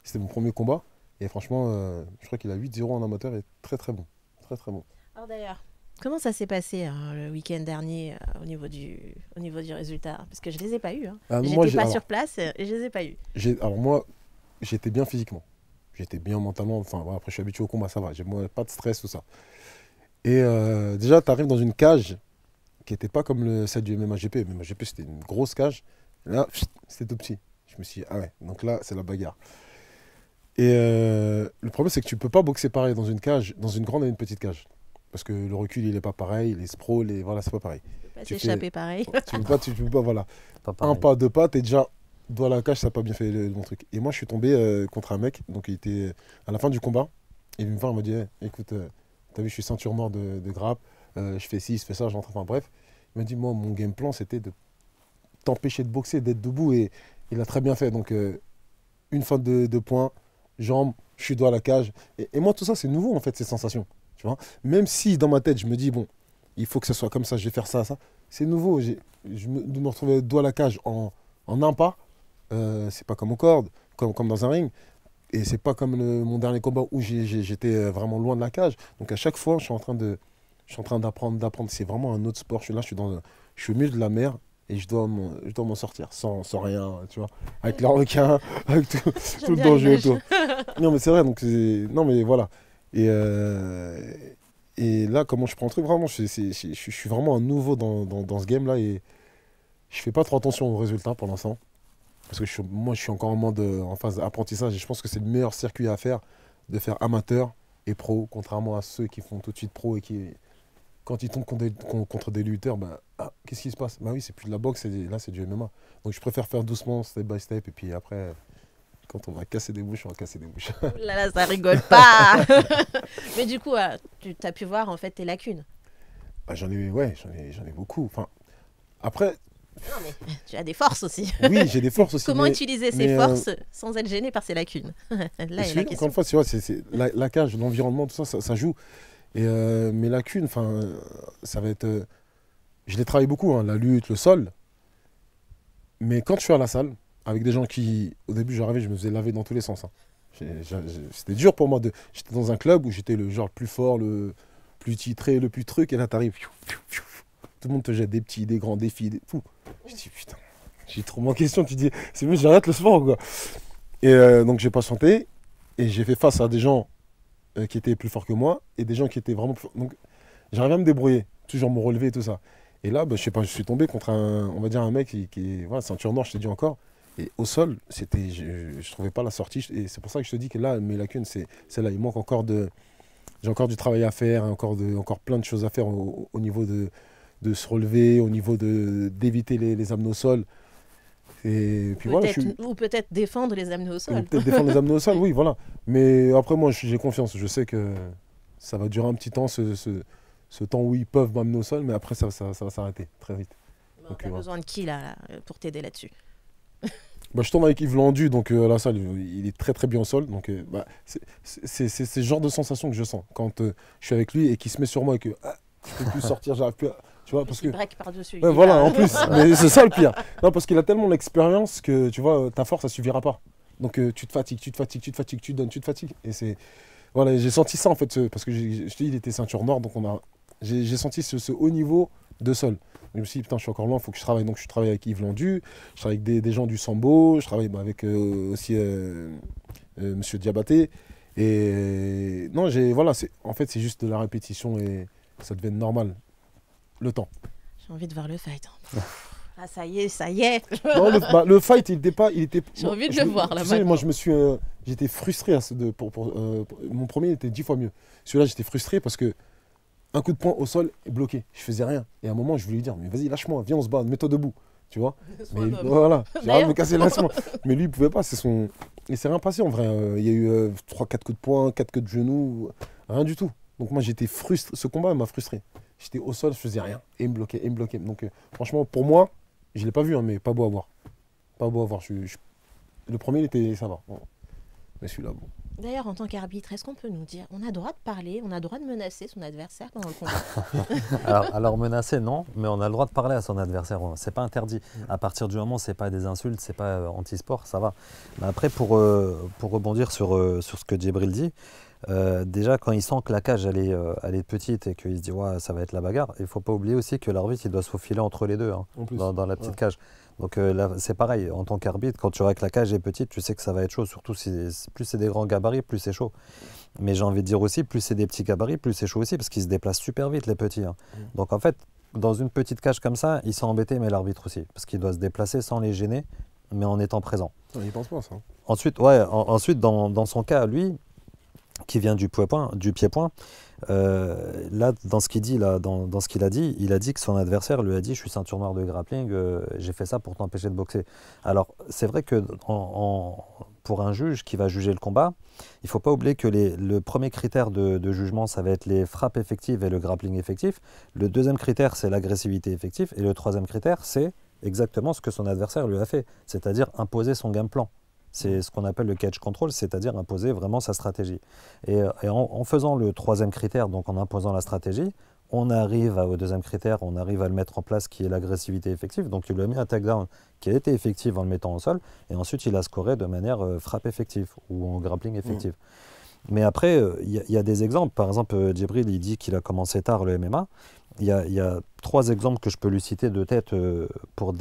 C'était mon premier combat. Et franchement, je crois qu'il a 8-0 en amateur et très très bon. Très très bon. Alors d'ailleurs, comment ça s'est passé le week-end dernier au niveau du résultat? Parce que je ne les ai pas eus. Hein. J'étais pas sur place et je ne les ai pas eus. Alors moi, j'étais bien physiquement. J'étais bien mentalement, enfin voilà, après je suis habitué au combat, ça va, j'ai pas de stress, tout ça. Et déjà, tu arrives dans une cage qui n'était pas comme celle du MMA-GP. MMA-GP, c'était une grosse cage. Là, c'était tout petit. Je me suis dit, ah ouais, donc là, c'est la bagarre. Et le problème, c'est que tu ne peux pas boxer pareil dans une cage, dans une grande et une petite cage. Parce que le recul, il n'est pas pareil, les sprawls, voilà, c'est pas pareil. Tu peux pas s'échapper pareil. Tu peux pas, voilà. Un pas, deux pas, t'es déjà... Dans la cage, ça n'a pas bien fait le bon truc. Et moi, je suis tombé contre un mec, donc il était à la fin du combat. Il me voir, il m'a dit écoute, t'as vu, je suis ceinture noire de grappe, je fais ci, je fais ça, j'entre. Enfin bref. Il m'a dit moi, mon game plan, c'était de t'empêcher de boxer, d'être debout. Et il a très bien fait. Donc, une fin de poing, jambes, je suis dos à la cage. Et moi, tout ça, c'est nouveau en fait, ces sensations. Tu vois, même si dans ma tête, je me dis bon, il faut que ce soit comme ça, je vais faire ça, ça. C'est nouveau. Je me retrouvais dos à la cage en un pas. C'est pas comme aux cordes, comme dans un ring. Et c'est pas comme mon dernier combat où j'étais vraiment loin de la cage. Donc à chaque fois, je suis en train d'apprendre. C'est vraiment un autre sport. Je suis au milieu de la mer et je dois m'en sortir sans rien, tu vois. Avec les requins, avec tout le danger autour. Non, mais c'est vrai. Non, mais voilà. Et, et là, comment je prends le truc, vraiment, je suis vraiment un nouveau dans ce game-là et je fais pas trop attention aux résultats pour l'instant. Parce que moi, je suis encore en phase d'apprentissage et je pense que c'est le meilleur circuit à faire, de faire amateur et pro, contrairement à ceux qui font tout de suite pro et qui, quand ils tombent contre des lutteurs, bah, qu'est-ce qui se passe? Bah oui, c'est plus de la boxe, là, c'est du MMA. Donc je préfère faire doucement, step by step, et puis après, quand on va casser des bouches, on va casser des bouches. Oh là là, ça rigole pas. Mais du coup, tu as pu voir en fait tes lacunes. Bah, j'en ai beaucoup. Enfin, après, Non, mais tu as des forces aussi. oui, j'ai des forces aussi. Comment utiliser ces mais, forces sans être gêné par ces lacunes? Là est la encore question. une fois, tu vois, la cage, l'environnement, tout ça, ça joue. Et mes lacunes, enfin, ça va être. Je les travaille beaucoup, hein, la lutte, le sol. Mais quand je suis à la salle, avec des gens qui, au début, j'arrivais, je me faisais laver dans tous les sens, hein. C'était dur pour moi. J'étais dans un club où j'étais le genre le plus fort, le plus titré, le plus truc. Et là, t'arrives. Tout le monde te jette des petits, des grands défis. Fou. Je dis, putain, j'ai trop moins de questions. Tu dis, c'est mieux, j'arrête le sport, quoi. Et donc, j'ai patienté. Et j'ai fait face à des gens qui étaient plus forts que moi et des gens qui étaient vraiment plus forts. Donc, j'arrivais à me débrouiller, toujours me relever et tout ça. Et là, bah, je sais pas, je suis tombé contre on va dire un mec qui est voilà, ceinture noire, je t'ai dit encore. Et au sol, je trouvais pas la sortie. Et c'est pour ça que je te dis que là, mes lacunes, c'est là. Il manque j'ai encore du travail à faire, encore plein de choses à faire au niveau de se relever, au niveau d'éviter les amener au sol. Et puis voilà, Ou peut-être défendre les amener au sol. peut-être défendre les amener au sol, oui, voilà. Mais après, moi, j'ai confiance. Je sais que ça va durer un petit temps, ce temps où ils peuvent m'amener au sol, mais après, ça va s'arrêter très vite. Bon, t'as besoin de qui, là, pour t'aider là-dessus? Bah, je tourne avec Yves Landu, donc à la salle, il est très très bien au sol. Donc bah, c'est ce genre de sensation que je sens quand je suis avec lui et qu'il se met sur moi et que je peux plus sortir, j'arrive plus à... Tu vois, parce que... break par-dessus. Ouais, voilà, en plus, mais c'est ça le pire. Non, parce qu'il a tellement l'expérience que, tu vois, ta force, ça suffira pas. Donc tu te fatigues, tu donnes, tu te fatigues. Et c'est... Voilà, j'ai senti ça en fait, parce que je te dis, il était ceinture nord, donc j'ai senti ce haut niveau de sol. Je me suis dit, putain, je suis encore loin, il faut que je travaille. Donc je travaille avec Yves Landu, je travaille avec des gens du Sambo, je travaille avec aussi Monsieur Diabaté. Et non, voilà, en fait, c'est juste de la répétition et ça devient normal. Le temps. J'ai envie de voir le fight. Ah, ça y est, ça y est. Non, le fight, il était. J'ai envie de le voir là maintenant. Moi, j'étais frustré mon premier était 10 fois mieux. Celui-là, j'étais frustré parce que un coup de poing au sol est bloqué. Je faisais rien. Et à un moment, je voulais lui dire, mais vas-y, lâche-moi, viens, on se bat, mets-toi debout. Tu vois. Mais voilà, j'ai hâte de me casser, lâche-moi. Mais lui, il pouvait pas. Et c'est rien passé en vrai. Il y a eu 3-4 coups de poing, 4 coups de genoux, rien du tout. Donc moi, j'étais frustré. Ce combat m'a frustré. J'étais au sol, je faisais rien. Et il me bloquait, il me bloquait. Donc franchement, pour moi, je ne l'ai pas vu, hein, mais pas beau à voir. Pas beau à voir. Le premier, ça va. Bon. Mais celui-là, bon. D'ailleurs, en tant qu'arbitre, est-ce qu'on peut nous dire, on a le droit de parler, on a le droit de menacer son adversaire pendant le combat? alors menacer, non, mais on a le droit de parler à son adversaire. C'est pas interdit. À partir du moment où c'est pas des insultes, c'est pas anti-sport, ça va. Mais après, pour rebondir sur ce que Djibril dit, déjà, quand il sent que la cage elle est petite et qu'il se dit ouais, ça va être la bagarre, il ne faut pas oublier aussi que l'arbitre il doit se faufiler entre les deux, hein, dans la petite cage. Donc là, c'est pareil, en tant qu'arbitre, quand tu vois que la cage est petite, tu sais que ça va être chaud. Surtout plus c'est des grands gabarits, plus c'est chaud. Mais j'ai envie de dire aussi, plus c'est des petits gabarits, plus c'est chaud aussi, parce qu'ils se déplacent super vite, les petits, hein. Donc en fait, dans une petite cage comme ça, il s'est embêté, mais l'arbitre aussi, parce qu'il doit se déplacer sans les gêner, mais en étant présent. Non, il pense pas ça. Ensuite, dans son cas, lui, qui vient du pied-point, là, dans ce qu'il dit, dans ce qu'il a dit, il a dit que son adversaire lui a dit « je suis ceinture noire de grappling, j'ai fait ça pour t'empêcher de boxer ». Alors, c'est vrai que pour un juge qui va juger le combat, il ne faut pas oublier que le premier critère de jugement, ça va être les frappes effectives et le grappling effectif. Le deuxième critère, c'est l'agressivité effective. Et le troisième critère, c'est exactement ce que son adversaire lui a fait, c'est-à-dire imposer son game plan. C'est ce qu'on appelle le catch control, c'est-à-dire imposer vraiment sa stratégie. Et en faisant le troisième critère, donc en imposant la stratégie, on arrive au deuxième critère, on arrive à le mettre en place qui est l'agressivité effective. Donc il lui a mis un takedown qui a été effectif en le mettant au sol et ensuite il a scoré de manière frappe effective ou en grappling effective. Mais après, il y a des exemples. Par exemple, Djibril, il dit qu'il a commencé tard le MMA. Il y a 3 exemples que je peux lui citer de tête pour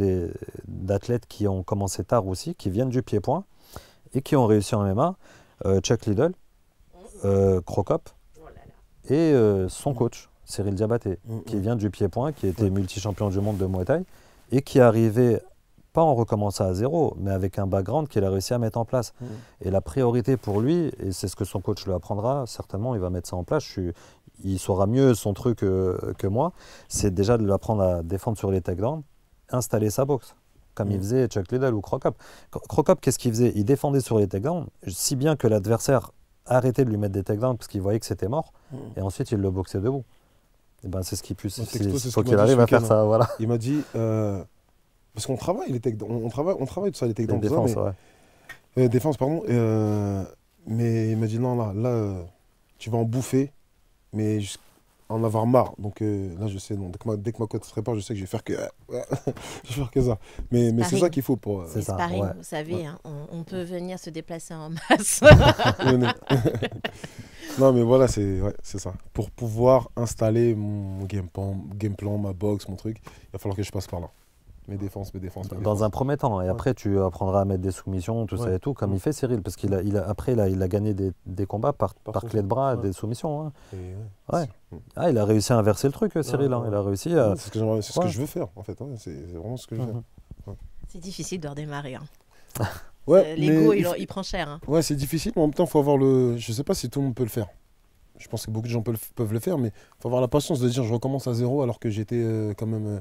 d'athlètes qui ont commencé tard aussi, qui viennent du pied-point et qui ont réussi en MMA. Chuck Liddell, Crocop et son coach, Cyril Diabaté, qui vient du pied-point, qui était multi-champion du monde de Muay Thai et qui est arrivé, pas en recommençant à zéro, mais avec un background qu'il a réussi à mettre en place. Et la priorité pour lui, et c'est ce que son coach lui apprendra, certainement, il va mettre ça en place, il saura mieux son truc que moi, c'est déjà de lui apprendre à défendre sur les takedowns, installer sa boxe, comme il faisait Chuck Liddell ou Crocop. Crocop, qu'est-ce qu'il faisait? Il défendait sur les takedowns, si bien que l'adversaire arrêtait de lui mettre des takedowns parce qu'il voyait que c'était mort, et ensuite il le boxait debout. Et ben, c'est ce qu'il puisse. Il faut qu'il arrive à faire ça. Voilà. Il m'a dit, parce qu'on travaille les takedowns, on travaille tout ça, les takedowns, défense, défense, pardon. Mais il m'a dit non, là, tu vas en bouffer, mais en avoir marre. Donc là, je sais, non, dès que ma côte se prépare, je sais que je vais faire que, je vais faire que ça. Mais c'est ça qu'il faut pour. C'est ça, sparring, ouais. vous savez, hein, on peut venir se déplacer en masse. Non, mais voilà, c'est ça. Pour pouvoir installer mon game plan, ma boxe, mon truc, il va falloir que je passe par là. Mes défenses. Dans un premier temps. Et après, tu apprendras à mettre des soumissions, tout ça et tout, comme il fait Cyril. Parce qu'il a gagné des combats par clé de bras, des soumissions. Hein. Ah, il a réussi à inverser le truc, Cyril. Hein. Il a réussi à... C'est ce que je veux faire, en fait. Hein. C'est vraiment ce que je veux faire. C'est difficile de redémarrer. Hein. Ouais, l'ego, il prend cher. Hein. Ouais, c'est difficile, mais en même temps, il faut avoir le... Je sais pas si tout le monde peut le faire. Je pense que beaucoup de gens peuvent le faire, mais il faut avoir la patience de dire je recommence à zéro alors que j'étais quand même...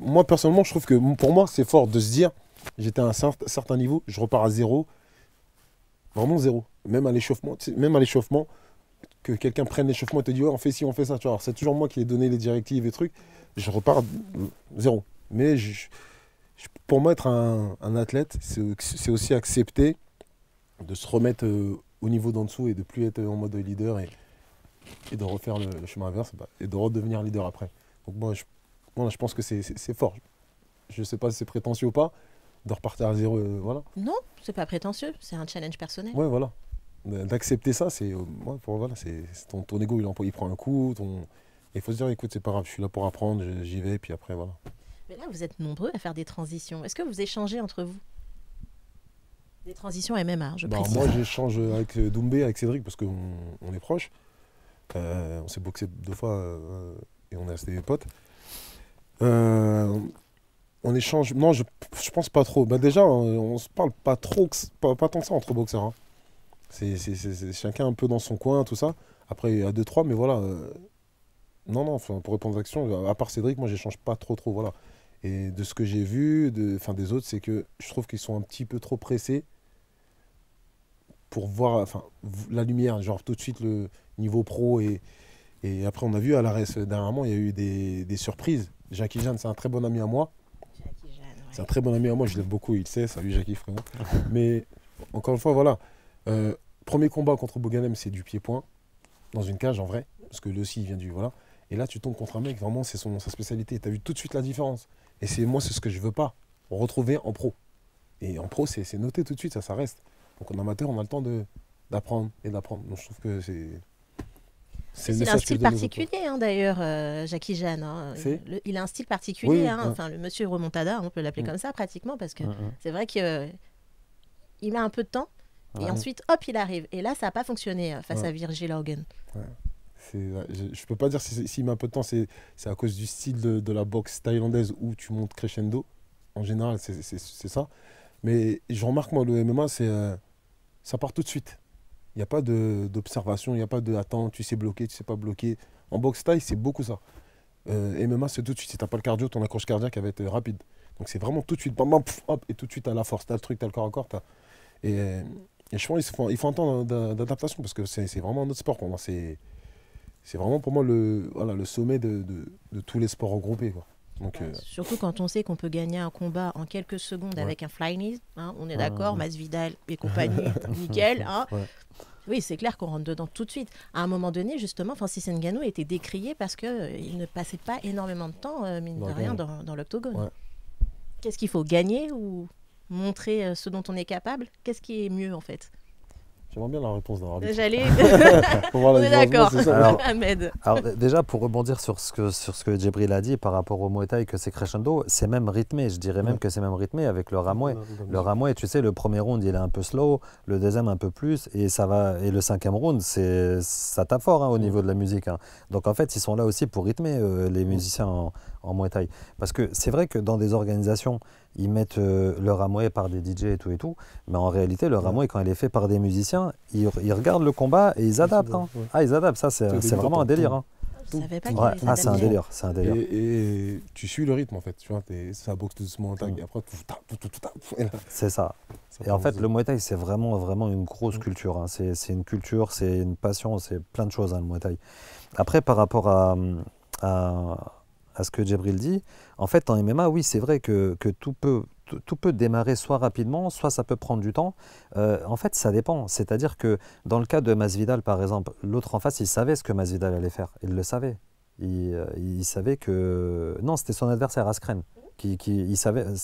Moi, personnellement, je trouve que pour moi, c'est fort de se dire j'étais à un certain niveau, je repars à zéro. Vraiment zéro. Même à l'échauffement, que quelqu'un prenne l'échauffement et te dit ouais, on fait ci, on fait ça. Tu vois, c'est toujours moi qui ai donné les directives et trucs. Je repars à zéro. Mais pour moi, être un athlète, c'est aussi accepter de se remettre au niveau d'en dessous et de plus être en mode leader et de refaire le chemin inverse et de redevenir leader après. Donc moi, je pense que c'est fort. Je ne sais pas si c'est prétentieux ou pas, de repartir à zéro, voilà. Non, c'est pas prétentieux, c'est un challenge personnel. Ouais, voilà. D'accepter ça, c'est voilà, ton ego, il prend un coup. Il faut se dire, écoute, c'est pas grave, je suis là pour apprendre, j'y vais, puis après, voilà. Mais là, vous êtes nombreux à faire des transitions. Est-ce que vous échangez entre vous? Des transitions MMA, je précise. Moi, j'échange avec Doumbé, avec Cédric, parce qu'on est proches. On s'est boxé 2 fois et on est resté des potes. On échange. Non, je pense pas trop. Bah déjà, on se parle pas trop, pas tant que ça entre boxeurs. Hein. C'est chacun un peu dans son coin, tout ça. Après, il y a 2-3, mais voilà. Non, pour répondre aux actions, à part Cédric, moi, j'échange pas trop, voilà. Et de ce que j'ai vu, des autres, c'est que je trouve qu'ils sont un petit peu trop pressés pour voir, la lumière, genre tout de suite le niveau pro et après, on a vu à l'ARES dernièrement, il y a eu des surprises. Jackie Jeanne, c'est un très bon ami à moi. C'est un très bon ami à moi, je l'aime beaucoup, il sait. Salut Jackie, frère. Mais encore une fois, voilà. Premier combat contre Boganem, c'est du pied-point, dans une cage en vrai, parce que lui aussi, il vient du. Voilà. Et là, tu tombes contre un mec, vraiment, c'est sa spécialité. Tu as vu tout de suite la différence. Et moi, c'est ce que je veux pas. Retrouver en pro. Et en pro, c'est noté tout de suite, ça reste. Donc en amateur, on a le temps d'apprendre et d'apprendre. Donc je trouve que c'est. Il a un style particulier, hein, d'ailleurs, Jackie Jeanne. Hein. Il a un style particulier. Oui, hein. Enfin, le monsieur Remontada, on peut l'appeler comme ça pratiquement, parce que c'est vrai qu'il met un peu de temps, et ensuite, hop, il arrive. Et là, ça n'a pas fonctionné face à Virgil Hogan. Ouais. Je peux pas dire s'il met un peu de temps, c'est à cause du style de la boxe thaïlandaise où tu montes crescendo. En général, c'est ça. Mais je remarque, moi, le MMA, ça part tout de suite. Il n'y a pas d'observation, il n'y a pas de attends, tu sais bloquer, tu sais pas bloquer. En boxe thaï, c'est beaucoup ça. MMA, c'est tout de suite. Si tu n'as pas le cardio, ton accroche cardiaque va être rapide. Donc c'est vraiment tout de suite, bam, bam, pff, hop, et tout de suite, tu as la force, tu as le truc, tu as le corps à corps. Et je pense qu'il faut un temps d'adaptation parce que c'est vraiment un autre sport pour moi. C'est vraiment pour moi le sommet de tous les sports regroupés, quoi. Donc, surtout quand on sait qu'on peut gagner un combat en quelques secondes avec un fly knee, hein, on est d'accord, Masvidal et compagnie, nickel. Hein. Oui, c'est clair qu'on rentre dedans tout de suite. À un moment donné, justement, Francis Ngannou était décrié parce qu'il ne passait pas énormément de temps, mine de rien, dans l'octogone. Ouais. Qu'est-ce qu'il faut gagner ou montrer ce dont on est capable? Qu'est-ce qui est mieux, en fait? J'aimerais bien la réponse d'un arbitre. J'allais. Pour voir la On est différence, d'accord. c'est ça. Alors, Ahmed. Alors déjà, pour rebondir sur ce que Djibril a dit par rapport au Muay Thai, que c'est crescendo, c'est même rythmé. Je dirais même Ouais. que c'est même rythmé avec le Ramoué. Ouais, Le Ramoué, tu sais, le premier round, il est un peu slow, le deuxième un peu plus, et ça va. Et le cinquième round, ça tape fort au niveau de la musique. Donc en fait, ils sont là aussi pour rythmer les musiciens en Muay Thai. Parce que c'est vrai que dans des organisations, ils mettent le Ramoué par des DJ et tout, mais en réalité, le Ramoué, quand il est fait par des musiciens, ils regardent le combat et ils adaptent. Ouais. Ah, ils adaptent, ça, c'est vraiment un délire. Je ne savais pas qu'il Ouais. les Ah, c'est un adaptait. délire, c'est un délire. Et tu suis le rythme en fait, tu vois, ça boxe doucement, tac, et après, et là, C'est ça. ça Et en part fait, en le Muay Thai, c'est vraiment une grosse culture. C'est une culture, c'est une passion, c'est plein de choses, le Muay Thai. Après, par rapport à ce que Djibril dit, en fait, en MMA, oui, c'est vrai que tout peut démarrer soit rapidement, soit ça peut prendre du temps. En fait, ça dépend. C'est-à-dire que dans le cas de Masvidal, par exemple, l'autre en face, il savait ce que Masvidal allait faire. Il le savait. Il savait que... Non, c'était son adversaire, Askren.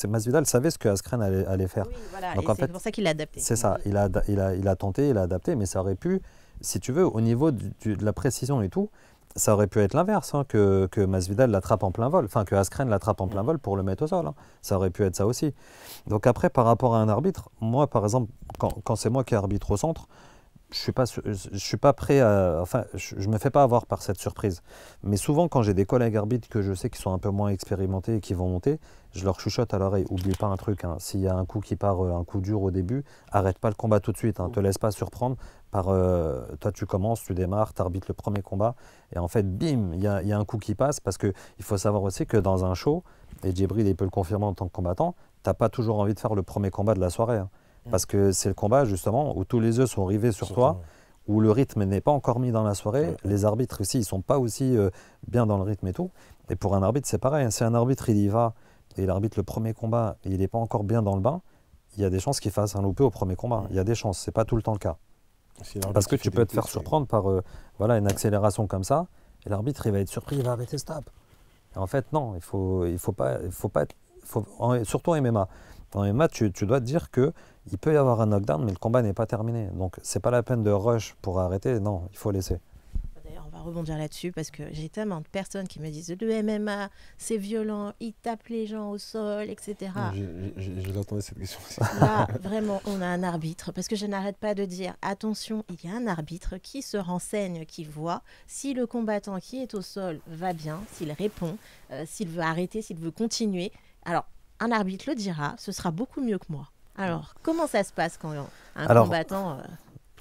Masvidal savait ce que Askren allait faire. Oui, voilà. Donc, Et en c'est fait, pour ça qu'il l'a adapté. C'est ça. Il a tenté, il a adapté, mais ça aurait pu, si tu veux, au niveau de la précision et tout, ça aurait pu être l'inverse, que Masvidal l'attrape en plein vol, enfin que Askren l'attrape en plein vol pour le mettre au sol. Ça aurait pu être ça aussi. Donc après, par rapport à un arbitre, moi par exemple, quand c'est moi qui arbitre au centre, je suis pas prêt à... Enfin, je me fais pas avoir par cette surprise. Mais souvent, quand j'ai des collègues arbitres que je sais qui sont un peu moins expérimentés et qui vont monter, je leur chuchote à l'oreille. Oublie pas un truc, s'il y a un coup qui part, un coup dur au début, arrête pas le combat tout de suite. Te laisse pas surprendre par... toi, tu commences, tu démarres, tu arbitres le premier combat. Et en fait, bim, il y a un coup qui passe. Parce qu'il faut savoir aussi que dans un show, et Djibril il peut le confirmer en tant que combattant, t'as pas toujours envie de faire le premier combat de la soirée. Parce que c'est le combat justement où tous les yeux sont rivés sur toi, où le rythme n'est pas encore mis dans la soirée. Les arbitres aussi, ils ne sont pas aussi bien dans le rythme et tout. Et pour un arbitre, c'est pareil. Si un arbitre, il y va et il arbitre le premier combat et il n'est pas encore bien dans le bain, il y a des chances qu'il fasse un loupé au premier combat. Il y a des chances, ce n'est pas tout le temps le cas. Parce que tu peux te faire surprendre par une accélération comme ça, et l'arbitre, il va être surpris, il va arrêter, stop. Et en fait, non, il faut pas surtout en MMA. En MMA, tu dois te dire qu'il peut y avoir un knockdown, mais le combat n'est pas terminé. Donc, c'est pas la peine de rush pour arrêter. Non, il faut laisser. D'ailleurs, on va rebondir là-dessus parce que j'ai tellement de personnes qui me disent le MMA, c'est violent, ils tapent les gens au sol, etc. Je l'attendais cette question aussi. Là, vraiment, on a un arbitre parce que je n'arrête pas de dire attention, il y a un arbitre qui se renseigne, qui voit si le combattant qui est au sol va bien, s'il répond, s'il veut arrêter, s'il veut continuer. Alors, un arbitre le dira, ce sera beaucoup mieux que moi. Alors, comment ça se passe quand un combattant...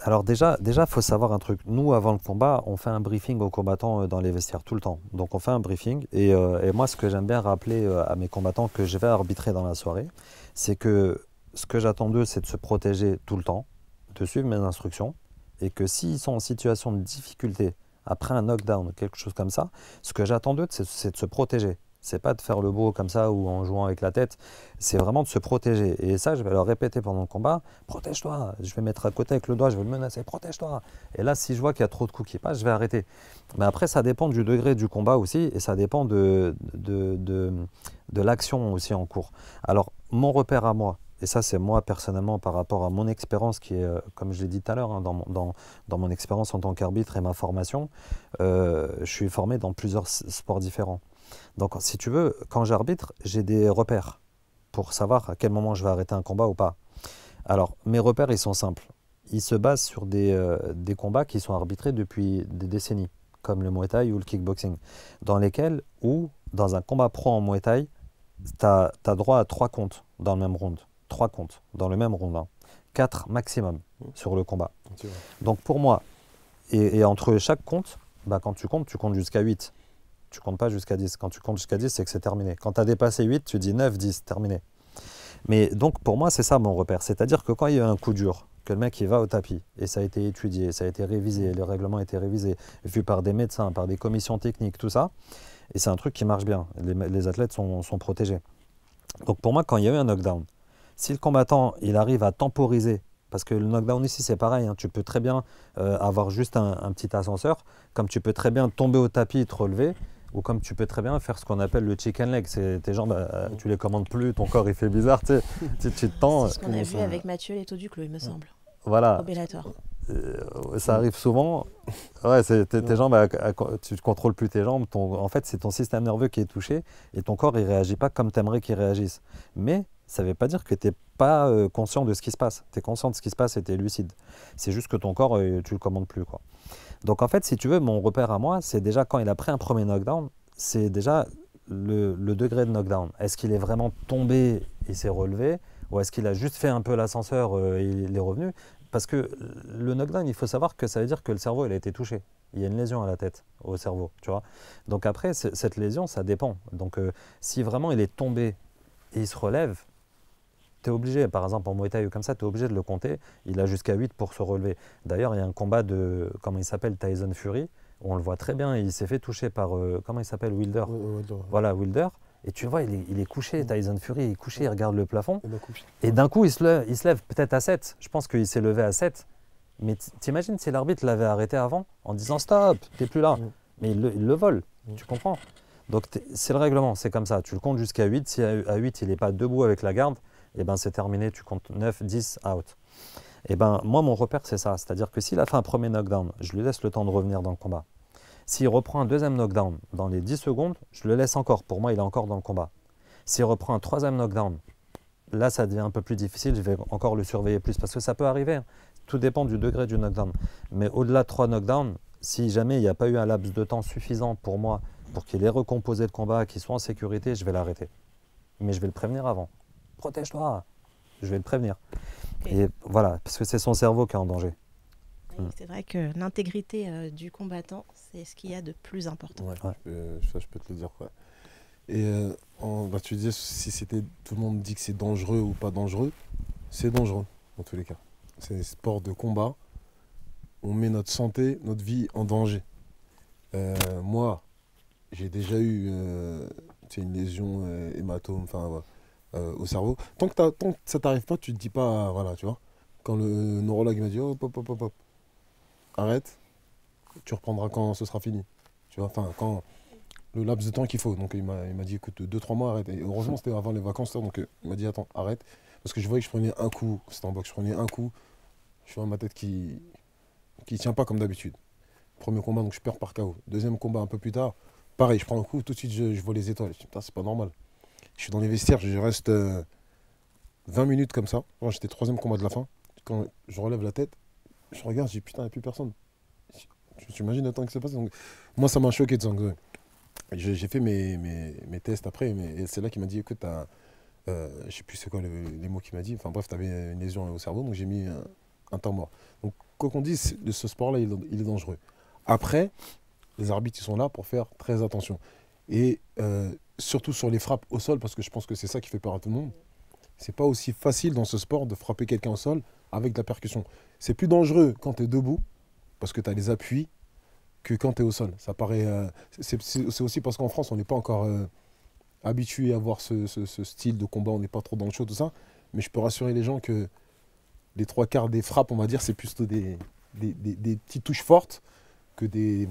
Alors déjà, il faut savoir un truc. Nous, avant le combat, on fait un briefing aux combattants dans les vestiaires tout le temps. Donc on fait un briefing. Et moi, ce que j'aime bien rappeler à mes combattants que je vais arbitrer dans la soirée, c'est que ce que j'attends d'eux, c'est de se protéger tout le temps, de suivre mes instructions. Et que s'ils sont en situation de difficulté, après un knockdown, quelque chose comme ça, ce que j'attends d'eux, c'est de se protéger. C'est pas de faire le beau comme ça ou en jouant avec la tête, c'est vraiment de se protéger. Et ça, je vais leur répéter pendant le combat, protège-toi, je vais mettre à côté avec le doigt, je vais le menacer, protège-toi. Et là, si je vois qu'il y a trop de coups qui passent, je vais arrêter. Mais après, ça dépend du degré du combat aussi, et ça dépend de l'action aussi en cours. Alors, mon repère à moi, et ça c'est moi personnellement par rapport à mon expérience qui est, comme je l'ai dit tout à l'heure, dans mon expérience en tant qu'arbitre et ma formation, je suis formé dans plusieurs sports différents. Donc, si tu veux, quand j'arbitre, j'ai des repères pour savoir à quel moment je vais arrêter un combat ou pas. Alors, mes repères, ils sont simples. Ils se basent sur des combats qui sont arbitrés depuis des décennies, comme le Muay Thai ou le kickboxing, dans lesquels, ou dans un combat pro en Muay Thai, tu as droit à 3 comptes dans le même round. 3 comptes dans le même round. 4 maximum sur le combat. Donc, pour moi, et entre chaque compte, quand tu comptes jusqu'à 8. Tu ne comptes pas jusqu'à 10. Quand tu comptes jusqu'à 10, c'est que c'est terminé. Quand tu as dépassé 8, tu dis 9, 10, terminé. Mais donc, pour moi, c'est ça mon repère. C'est-à-dire que quand il y a un coup dur, que le mec il va au tapis, et ça a été étudié, ça a été révisé, le règlement a été révisé, vu par des médecins, par des commissions techniques, tout ça, et c'est un truc qui marche bien. Les athlètes sont protégés. Donc pour moi, quand il y a eu un knockdown, si le combattant il arrive à temporiser Parce que le knockdown ici, c'est pareil, hein. Tu peux très bien avoir juste un petit ascenseur, comme tu peux très bien tomber au tapis et te relever, ou comme tu peux très bien faire ce qu'on appelle le chicken leg. C'est tes jambes, tu les commandes plus, ton corps il fait bizarre, tu sais. Tu te tends. C'est ce qu'on a vu avec Mathieu Leto Duclos, il me semble. Voilà. Au Bellator. Ça arrive souvent. Ouais, tes jambes, tu ne contrôles plus tes jambes. En fait, c'est ton système nerveux qui est touché et ton corps, il ne réagit pas comme tu aimerais qu'il réagisse. Mais ça ne veut pas dire que tu n'es pas conscient de ce qui se passe. Tu es conscient de ce qui se passe et tu es lucide. C'est juste que ton corps, tu ne le commandes plus, quoi. Donc, en fait, si tu veux, mon repère à moi, c'est déjà quand il a pris un premier knockdown, c'est déjà le degré de knockdown. Est-ce qu'il est vraiment tombé et s'est relevé, ou est-ce qu'il a juste fait un peu l'ascenseur et il est revenu? Parce que le knockdown, il faut savoir que ça veut dire que le cerveau, il a été touché. Il y a une lésion à la tête, au cerveau, tu vois. Donc après, cette lésion, ça dépend. Donc si vraiment il est tombé et il se relève, tu es obligé, par exemple en Muay Thai ou comme ça, tu es obligé de le compter. Il a jusqu'à 8 pour se relever. D'ailleurs, il y a un combat de, comment il s'appelle, Tyson Fury, où on le voit très bien, il s'est fait toucher par, comment il s'appelle, Wilder. Voilà, Wilder. Et tu vois, il est couché, Tyson Fury, il est couché, il regarde le plafond. Et d'un coup, il se lève peut-être à 7. Je pense qu'il s'est levé à 7. Mais t'imagines si l'arbitre l'avait arrêté avant, en disant stop, t'es plus là. Mais il le vole, tu comprends? Donc c'est le règlement, c'est comme ça. Tu le comptes jusqu'à 8. Si à 8, il n'est pas debout avec la garde, et ben c'est terminé, tu comptes 9, 10, out. Et ben moi, mon repère, c'est ça. C'est-à-dire que s'il a fait un premier knockdown, je lui laisse le temps de revenir dans le combat. S'il reprend un deuxième knockdown dans les 10 secondes, je le laisse encore. Pour moi, il est encore dans le combat. S'il reprend un troisième knockdown, là, ça devient un peu plus difficile. Je vais encore le surveiller plus parce que ça peut arriver. Hein. Tout dépend du degré du knockdown. Mais au-delà de 3 knockdowns, si jamais il n'y a pas eu un laps de temps suffisant pour moi, pour qu'il ait recomposé le combat, qu'il soit en sécurité, je vais l'arrêter. Mais je vais le prévenir avant. Protège-toi. Je vais le prévenir. Okay. Et voilà, parce que c'est son cerveau qui est en danger. Oui, c'est vrai que l'intégrité du combattant, c'est ce qu'il y a de plus important. Ouais, ça, je peux te le dire. Ouais. Et tu disais, si tout le monde dit que c'est dangereux ou pas dangereux, c'est dangereux, dans tous les cas. C'est un sport de combat. On met notre santé, notre vie en danger. Moi, j'ai déjà eu une lésion hématome au cerveau. Tant que ça t'arrive pas, tu te dis pas, voilà, tu vois. Quand le neurologue m'a dit, hop, arrête, tu reprendras quand ce sera fini. Tu vois, enfin, quand le laps de temps qu'il faut. Donc il m'a dit, écoute, 2-3 mois, arrête. Et heureusement, c'était avant les vacances, donc il m'a dit, attends, arrête. Parce que je voyais que je prenais un coup, c'était en boxe, je prenais un coup, je vois ma tête qui tient pas comme d'habitude. Premier combat, donc je perds par KO. Deuxième combat, un peu plus tard, pareil, je prends un coup, tout de suite, je vois les étoiles. Je dis, putain, c'est pas normal. Je suis dans les vestiaires, je reste 20 minutes comme ça. Moi, j'étais troisième combat de la fin. Quand je relève la tête, je regarde, je dis, putain, il n'y a plus personne. Tu imagines le temps que c'est passé. Donc, moi, ça m'a choqué de ça. J'ai fait mes tests après, et c'est là qu'il m'a dit, écoute, je sais plus c'est quoi les mots qu'il m'a dit. Enfin bref, tu avais une lésion au cerveau, donc j'ai mis un temps mort. Donc quoi qu'on dise, ce sport-là, il est dangereux. Après, les arbitres, ils sont là pour faire très attention. Et surtout sur les frappes au sol, parce que je pense que c'est ça qui fait peur à tout le monde. C'est pas aussi facile dans ce sport de frapper quelqu'un au sol avec de la percussion. C'est plus dangereux quand tu es debout, parce que tu as les appuis, que quand tu es au sol. Ça paraît. C'est aussi parce qu'en France, on n'est pas encore habitué à voir ce style de combat, on n'est pas trop dans le show, tout ça. Mais je peux rassurer les gens que les 3/4 des frappes, on va dire, c'est plutôt des petites touches fortes que des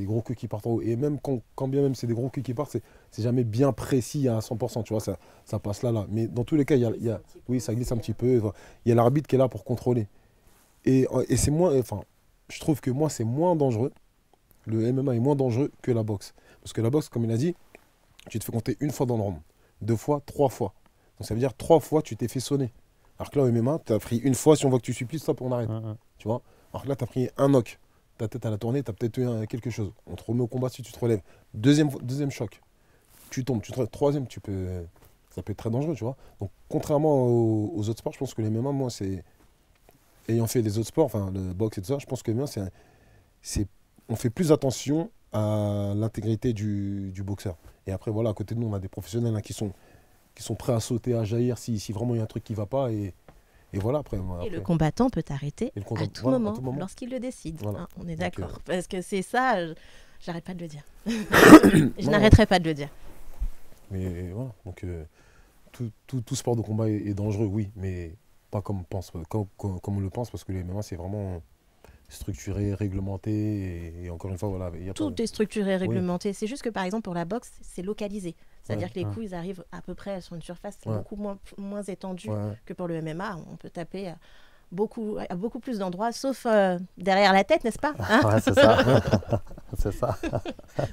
gros coups qui partent en haut. Et même quand bien même c'est des gros coups qui partent, c'est jamais bien précis à 100%, tu vois, ça passe là. Mais dans tous les cas, oui, ça glisse un petit peu. Il y a l'arbitre qui est là pour contrôler. Et c'est moins, enfin, je trouve que moi, c'est moins dangereux. Le MMA est moins dangereux que la boxe. Parce que la boxe, comme il a dit, tu te fais compter une fois dans le round, 2 fois, 3 fois. Donc ça veut dire 3 fois, tu t'es fait sonner. Alors que là, au MMA, tu as pris une fois, si on voit que tu supplies, stop, on arrête. Tu vois. Alors que là, tu as pris un knock. Ta tête à la tournée, tu as peut-être eu quelque chose. On te remet au combat si tu te relèves. Deuxième choc. Tu tombes. Troisième, ça peut être très dangereux, tu vois. Donc, contrairement aux autres sports, je pense que les MMA, moi, ayant fait les autres sports, enfin, le boxe et tout ça, je pense que les MMA, on fait plus attention à l'intégrité du boxeur. Et après, voilà, à côté de nous, on a des professionnels qui sont prêts à sauter, à jaillir si vraiment il y a un truc qui ne va pas. Et voilà, après. Et le combattant peut arrêter à tout moment lorsqu'il le décide. Voilà. Hein, on est d'accord. Parce que c'est ça, j'arrête pas de le dire. Je n'arrêterai pas de le dire. Mais voilà, donc tout sport de combat est dangereux, oui. Mais pas comme on le pense, parce que le MMA, c'est vraiment structuré, réglementé, et encore une fois, voilà. Il y a pas... Tout est structuré, Oui, réglementé. C'est juste que par exemple pour la boxe, c'est localisé. C'est-à-dire ouais, que les Ouais. coups, ils arrivent à peu près sur une surface ouais, beaucoup moins étendue ouais. que pour le MMA. On peut taper à beaucoup plus d'endroits, sauf derrière la tête, n'est-ce pas? Hein. Ouais, c'est ça. C'est ça.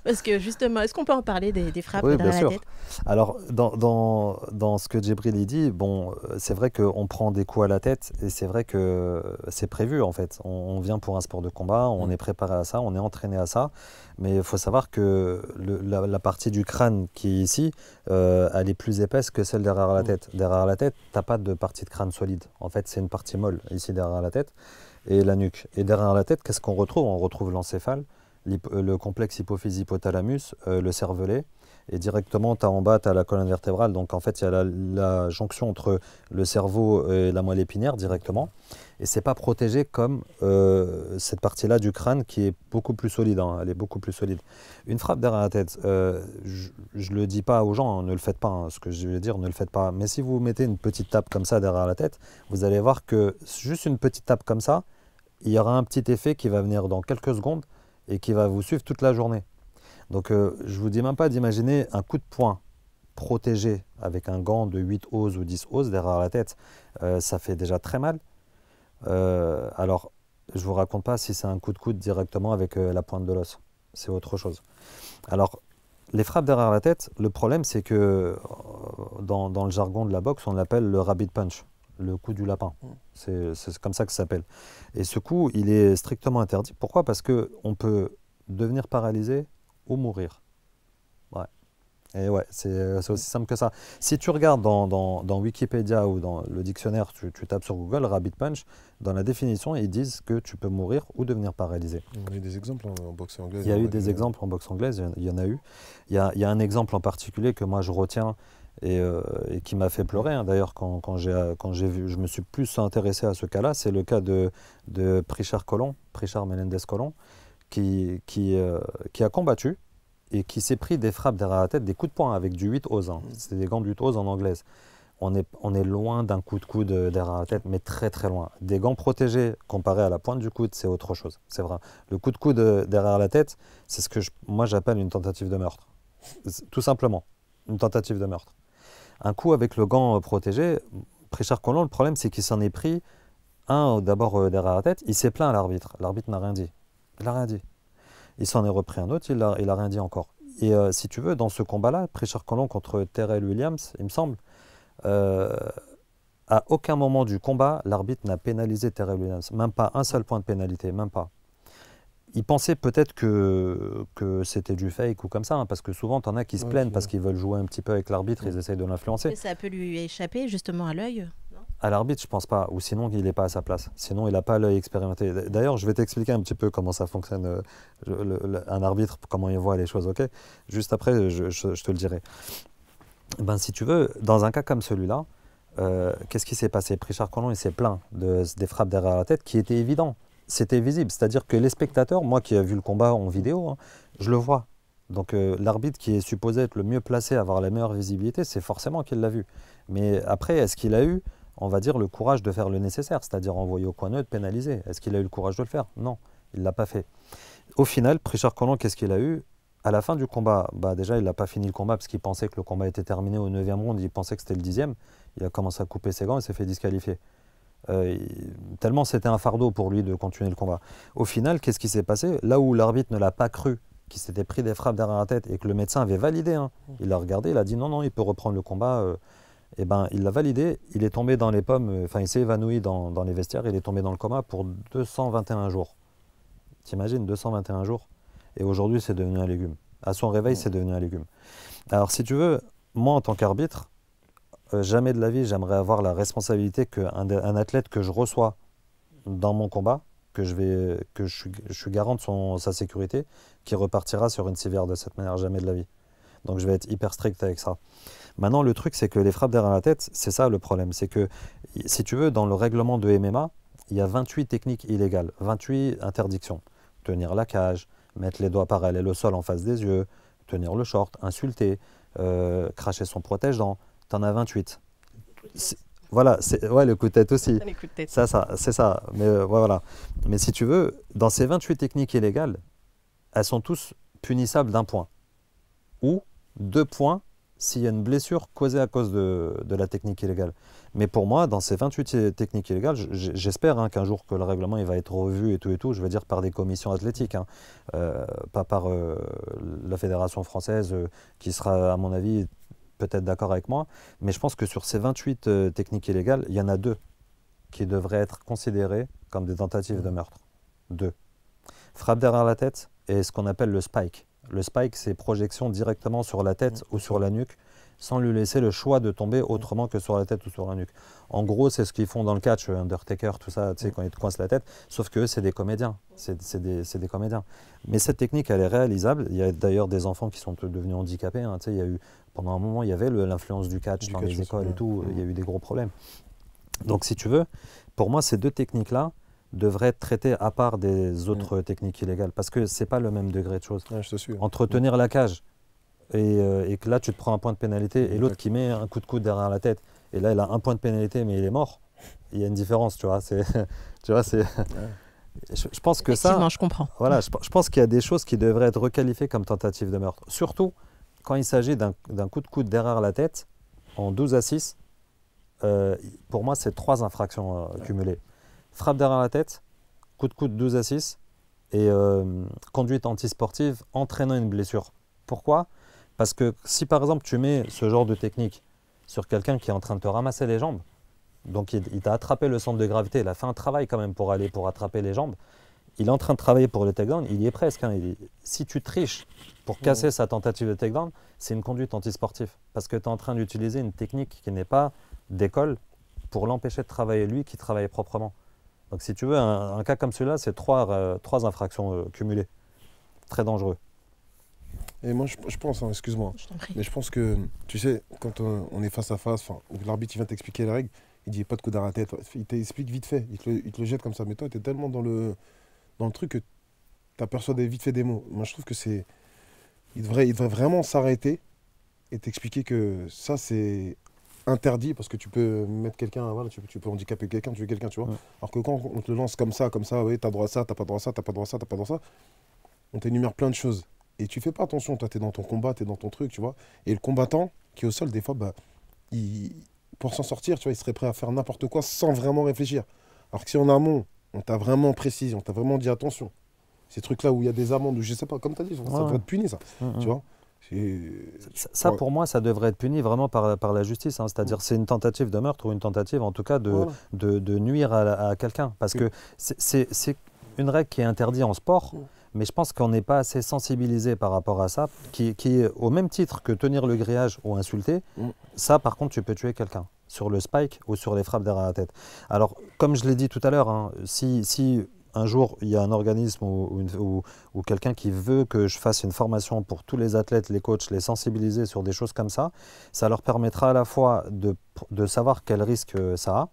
Parce que justement, est-ce qu'on peut en parler des frappes Oui, bien derrière la sûr. tête? Alors, dans ce que Djibril il dit, bon, c'est vrai qu'on prend des coups à la tête et c'est vrai que c'est prévu en fait. On vient pour un sport de combat, on Mm. est préparé à ça, on est entraîné à ça. Mais il faut savoir que la partie du crâne qui est ici, elle est plus épaisse que celle derrière la Mm. tête. Derrière la tête, t'as pas de partie de crâne solide. En fait, c'est une partie molle ici derrière la tête et la nuque. Et derrière la tête, qu'est-ce qu'on retrouve? On retrouve l'encéphale, le complexe hypophyse-hypothalamus, le cervelet. Et directement, tu as en bas, tu as la colonne vertébrale. Donc en fait, il y a la jonction entre le cerveau et la moelle épinière directement. Et c'est pas protégé comme cette partie-là du crâne qui est beaucoup plus solide. Hein. Elle est beaucoup plus solide. Une frappe derrière la tête, je le dis pas aux gens, hein, ne le faites pas. Hein. Ce que je vais dire, ne le faites pas. Mais si vous mettez une petite tape comme ça derrière la tête, vous allez voir que juste une petite tape comme ça, il y aura un petit effet qui va venir dans quelques secondes et qui va vous suivre toute la journée. Donc je ne vous dis même pas d'imaginer un coup de poing protégé avec un gant de 8 oses ou 10 oses derrière la tête. Ça fait déjà très mal. Alors, je ne vous raconte pas si c'est un coup de coude directement avec la pointe de l'os. C'est autre chose. Alors, les frappes derrière la tête, le problème c'est que dans le jargon de la boxe, on l'appelle le rabbit punch, le coup du lapin. C'est comme ça que ça s'appelle. Et ce coup, il est strictement interdit. Pourquoi? Parce qu'on peut devenir paralysé ou mourir. Ouais. Et ouais, c'est aussi simple que ça. Si tu regardes dans Wikipédia ou dans le dictionnaire, tu tapes sur Google Rabbit Punch, dans la définition, ils disent que tu peux mourir ou devenir paralysé. On a eu des exemples en boxe anglaise. Il y a On eu a des exemples en boxe anglaise, il y en a eu. Il y a un exemple en particulier que moi je retiens et qui m'a fait pleurer. Hein. D'ailleurs, quand j'ai vu, je me suis plus intéressé à ce cas-là, c'est le cas de Prichard Melendez Colón, qui a combattu et qui s'est pris des frappes derrière la tête, des coups de poing avec du 8 oses. Hein. C'était des gants de 8 oses en anglaise. On est loin d'un coup de coude derrière la tête, mais très très loin. Des gants protégés comparés à la pointe du coude, c'est autre chose. C'est vrai. Le coup de coude derrière la tête, c'est ce que moi j'appelle une tentative de meurtre. Tout simplement, une tentative de meurtre. Un coup avec le gant protégé, Prichard Colón, le problème c'est qu'il s'en est pris un d'abord derrière la tête, il s'est plaint à l'arbitre. L'arbitre n'a rien dit. Il n'a rien dit. Il s'en est repris un autre, il a rien dit encore. Et si tu veux, dans ce combat-là, Prichard Colón contre Terrell Williams, il me semble, à aucun moment du combat, l'arbitre n'a pénalisé Terrell Williams. Même pas un seul point de pénalité, même pas. Il pensait peut-être que c'était du fake ou comme ça, hein, parce que souvent, tu en as qui se plaignent parce qu'ils veulent jouer un petit peu avec l'arbitre, ils essayent de l'influencer. Et ça peut lui échapper justement à l'œil, non? À l'arbitre, je pense pas, ou sinon il n'est pas à sa place. Sinon, il n'a pas l'œil expérimenté. D'ailleurs, je vais t'expliquer un petit peu comment ça fonctionne, un arbitre, comment il voit les choses, ok? Juste après, je te le dirai. Ben, si tu veux, dans un cas comme celui-là, qu'est-ce qui s'est passé? Prichard Colón, il s'est plaint des frappes derrière la tête qui étaient évidentes. C'était visible, c'est-à-dire que les spectateurs, moi qui ai vu le combat en vidéo, hein, je le vois. Donc l'arbitre qui est supposé être le mieux placé, avoir la meilleure visibilité, c'est forcément qu'il l'a vu. Mais après, est-ce qu'il a eu, on va dire, le courage de faire le nécessaire, c'est-à-dire envoyer au coin neutre, pénaliser? Est-ce qu'il a eu le courage de le faire? Non, il ne l'a pas fait. Au final, Prichard Colón, qu'est-ce qu'il a eu? À la fin du combat, bah déjà, il n'a pas fini le combat parce qu'il pensait que le combat était terminé au 9e round, il pensait que c'était le 10e. Il a commencé à couper ses gants et s'est fait disqualifier. Tellement c'était un fardeau pour lui de continuer le combat. Au final, qu'est-ce qui s'est passé? Là où l'arbitre ne l'a pas cru, qu'il s'était pris des frappes derrière la tête et que le médecin avait validé, hein, il a regardé, il a dit non, non, il peut reprendre le combat. Et ben, il l'a validé, il est tombé dans les pommes, enfin il s'est évanoui dans les vestiaires, il est tombé dans le coma pour 221 jours. T'imagines, 221 jours? Et aujourd'hui, c'est devenu un légume. À son réveil, c'est devenu un légume. Alors, si tu veux, moi, en tant qu'arbitre, jamais de la vie, j'aimerais avoir la responsabilité qu'un athlète que je reçois dans mon combat, que je suis garant de sa sécurité, qui repartira sur une civière de cette manière, jamais de la vie. Donc, je vais être hyper strict avec ça. Maintenant, le truc, c'est que les frappes derrière la tête, c'est ça le problème. C'est que, si tu veux, dans le règlement de MMA, il y a 28 techniques illégales, 28 interdictions. Tenir la cage, mettre les doigts parallèles au sol en face des yeux, tenir le short, insulter, cracher son protège-dents. T'en as 28. Voilà, ouais, le coup de tête aussi. Les coups de tête. C'est ça. Mais ouais, voilà. Mais si tu veux, dans ces 28 techniques illégales, elles sont tous punissables d'un point. Ou 2 points s'il y a une blessure causée à cause de la technique illégale. Mais pour moi, dans ces 28 techniques illégales, j'espère hein, qu'un jour que le règlement il va être revu et tout, je veux dire par des commissions athlétiques, hein, pas par la Fédération française, qui sera, à mon avis, peut-être d'accord avec moi. Mais je pense que sur ces 28 techniques illégales, il y en a 2 qui devraient être considérées comme des tentatives de meurtre. 2. Frappe derrière la tête et ce qu'on appelle le spike. Le spike, c'est projection directement sur la tête ou sur la nuque, sans lui laisser le choix de tomber autrement que sur la tête ou sur la nuque. En gros, c'est ce qu'ils font dans le catch, Undertaker, tout ça, tu sais, quand ils te coincent la tête, sauf qu'eux, c'est des comédiens. C'est des comédiens. Mais cette technique, elle est réalisable. Il y a d'ailleurs des enfants qui sont devenus handicapés. Hein, tu sais, il y a eu, pendant un moment, il y avait l'influence du catch dans les écoles et tout. Il y a eu des gros problèmes. Donc, si tu veux, pour moi, ces 2 techniques-là devraient être traitées à part des autres techniques illégales, parce que ce n'est pas le même degré de choses. Ouais, je te suis. Entretenir la cage, et que là, tu te prends un point de pénalité, et l'autre qui met un coup de coude derrière la tête, et là, il a un point de pénalité, mais il est mort. Il y a une différence, tu vois. Tu vois, c'est... Je pense que ça... je comprends. Voilà, je pense qu'il y a des choses qui devraient être requalifiées comme tentative de meurtre. Surtout quand il s'agit d'un coup de coude derrière la tête, en 12-6, pour moi, c'est 3 infractions cumulées. Frappe derrière la tête, coup de coude 12-6, et conduite antisportive entraînant une blessure. Pourquoi ? Parce que si par exemple tu mets ce genre de technique sur quelqu'un qui est en train de te ramasser les jambes, donc il t'a attrapé le centre de gravité, il a fait un travail quand même pour attraper les jambes, il est en train de travailler pour le takedown, il y est presque. Hein, si tu triches pour casser sa tentative de takedown, c'est une conduite antisportive. Parce que tu es en train d'utiliser une technique qui n'est pas d'école pour l'empêcher de travailler lui qui travaille proprement. Donc si tu veux, un cas comme celui-là, c'est 3 infractions cumulées. Très dangereux. Et moi, je pense, hein, excuse-moi, mais je pense que, tu sais, quand on est face à face, où l'arbitre vient t'expliquer les règles, il dit pas de coup derrière la tête, il t'explique vite fait, il te le jette comme ça. Mais toi, tu es tellement dans le truc que tu aperçois vite fait des mots. Moi, je trouve que c'est. Il devrait vraiment s'arrêter et t'expliquer que ça, c'est interdit parce que tu peux mettre quelqu'un, voilà, tu peux handicaper quelqu'un, tuer quelqu'un, tu vois. Alors que quand on te le lance comme ça, oui, t'as droit à ça, t'as pas droit à ça, t'as pas droit à ça, t'as pas droit à ça, on t'énumère plein de choses. Et tu fais pas attention, toi, t'es dans ton combat, t'es dans ton truc, tu vois. Et le combattant qui est au sol, des fois, bah, pour s'en sortir, tu vois, il serait prêt à faire n'importe quoi sans vraiment réfléchir. Alors que si en amont, on t'a vraiment précisé, on t'a vraiment dit attention, ces trucs-là où il y a des amendes, ou je sais pas, comme tu as dit, ça devrait être puni, ça. Tu vois. Ça, pour moi, ça devrait être puni vraiment par la justice. Hein. C'est-à-dire c'est une tentative de meurtre ou une tentative, en tout cas, de nuire à quelqu'un. Parce que c'est une règle qui est interdite en sport, mais je pense qu'on n'est pas assez sensibilisé par rapport à ça, qui est au même titre que tenir le grillage ou insulter. Ça, par contre, tu peux tuer quelqu'un sur le spike ou sur les frappes derrière la tête. Alors, comme je l'ai dit tout à l'heure, hein, si un jour il y a un organisme ou quelqu'un qui veut que je fasse une formation pour tous les athlètes, les coachs, les sensibiliser sur des choses comme ça leur permettra à la fois de savoir quel risque ça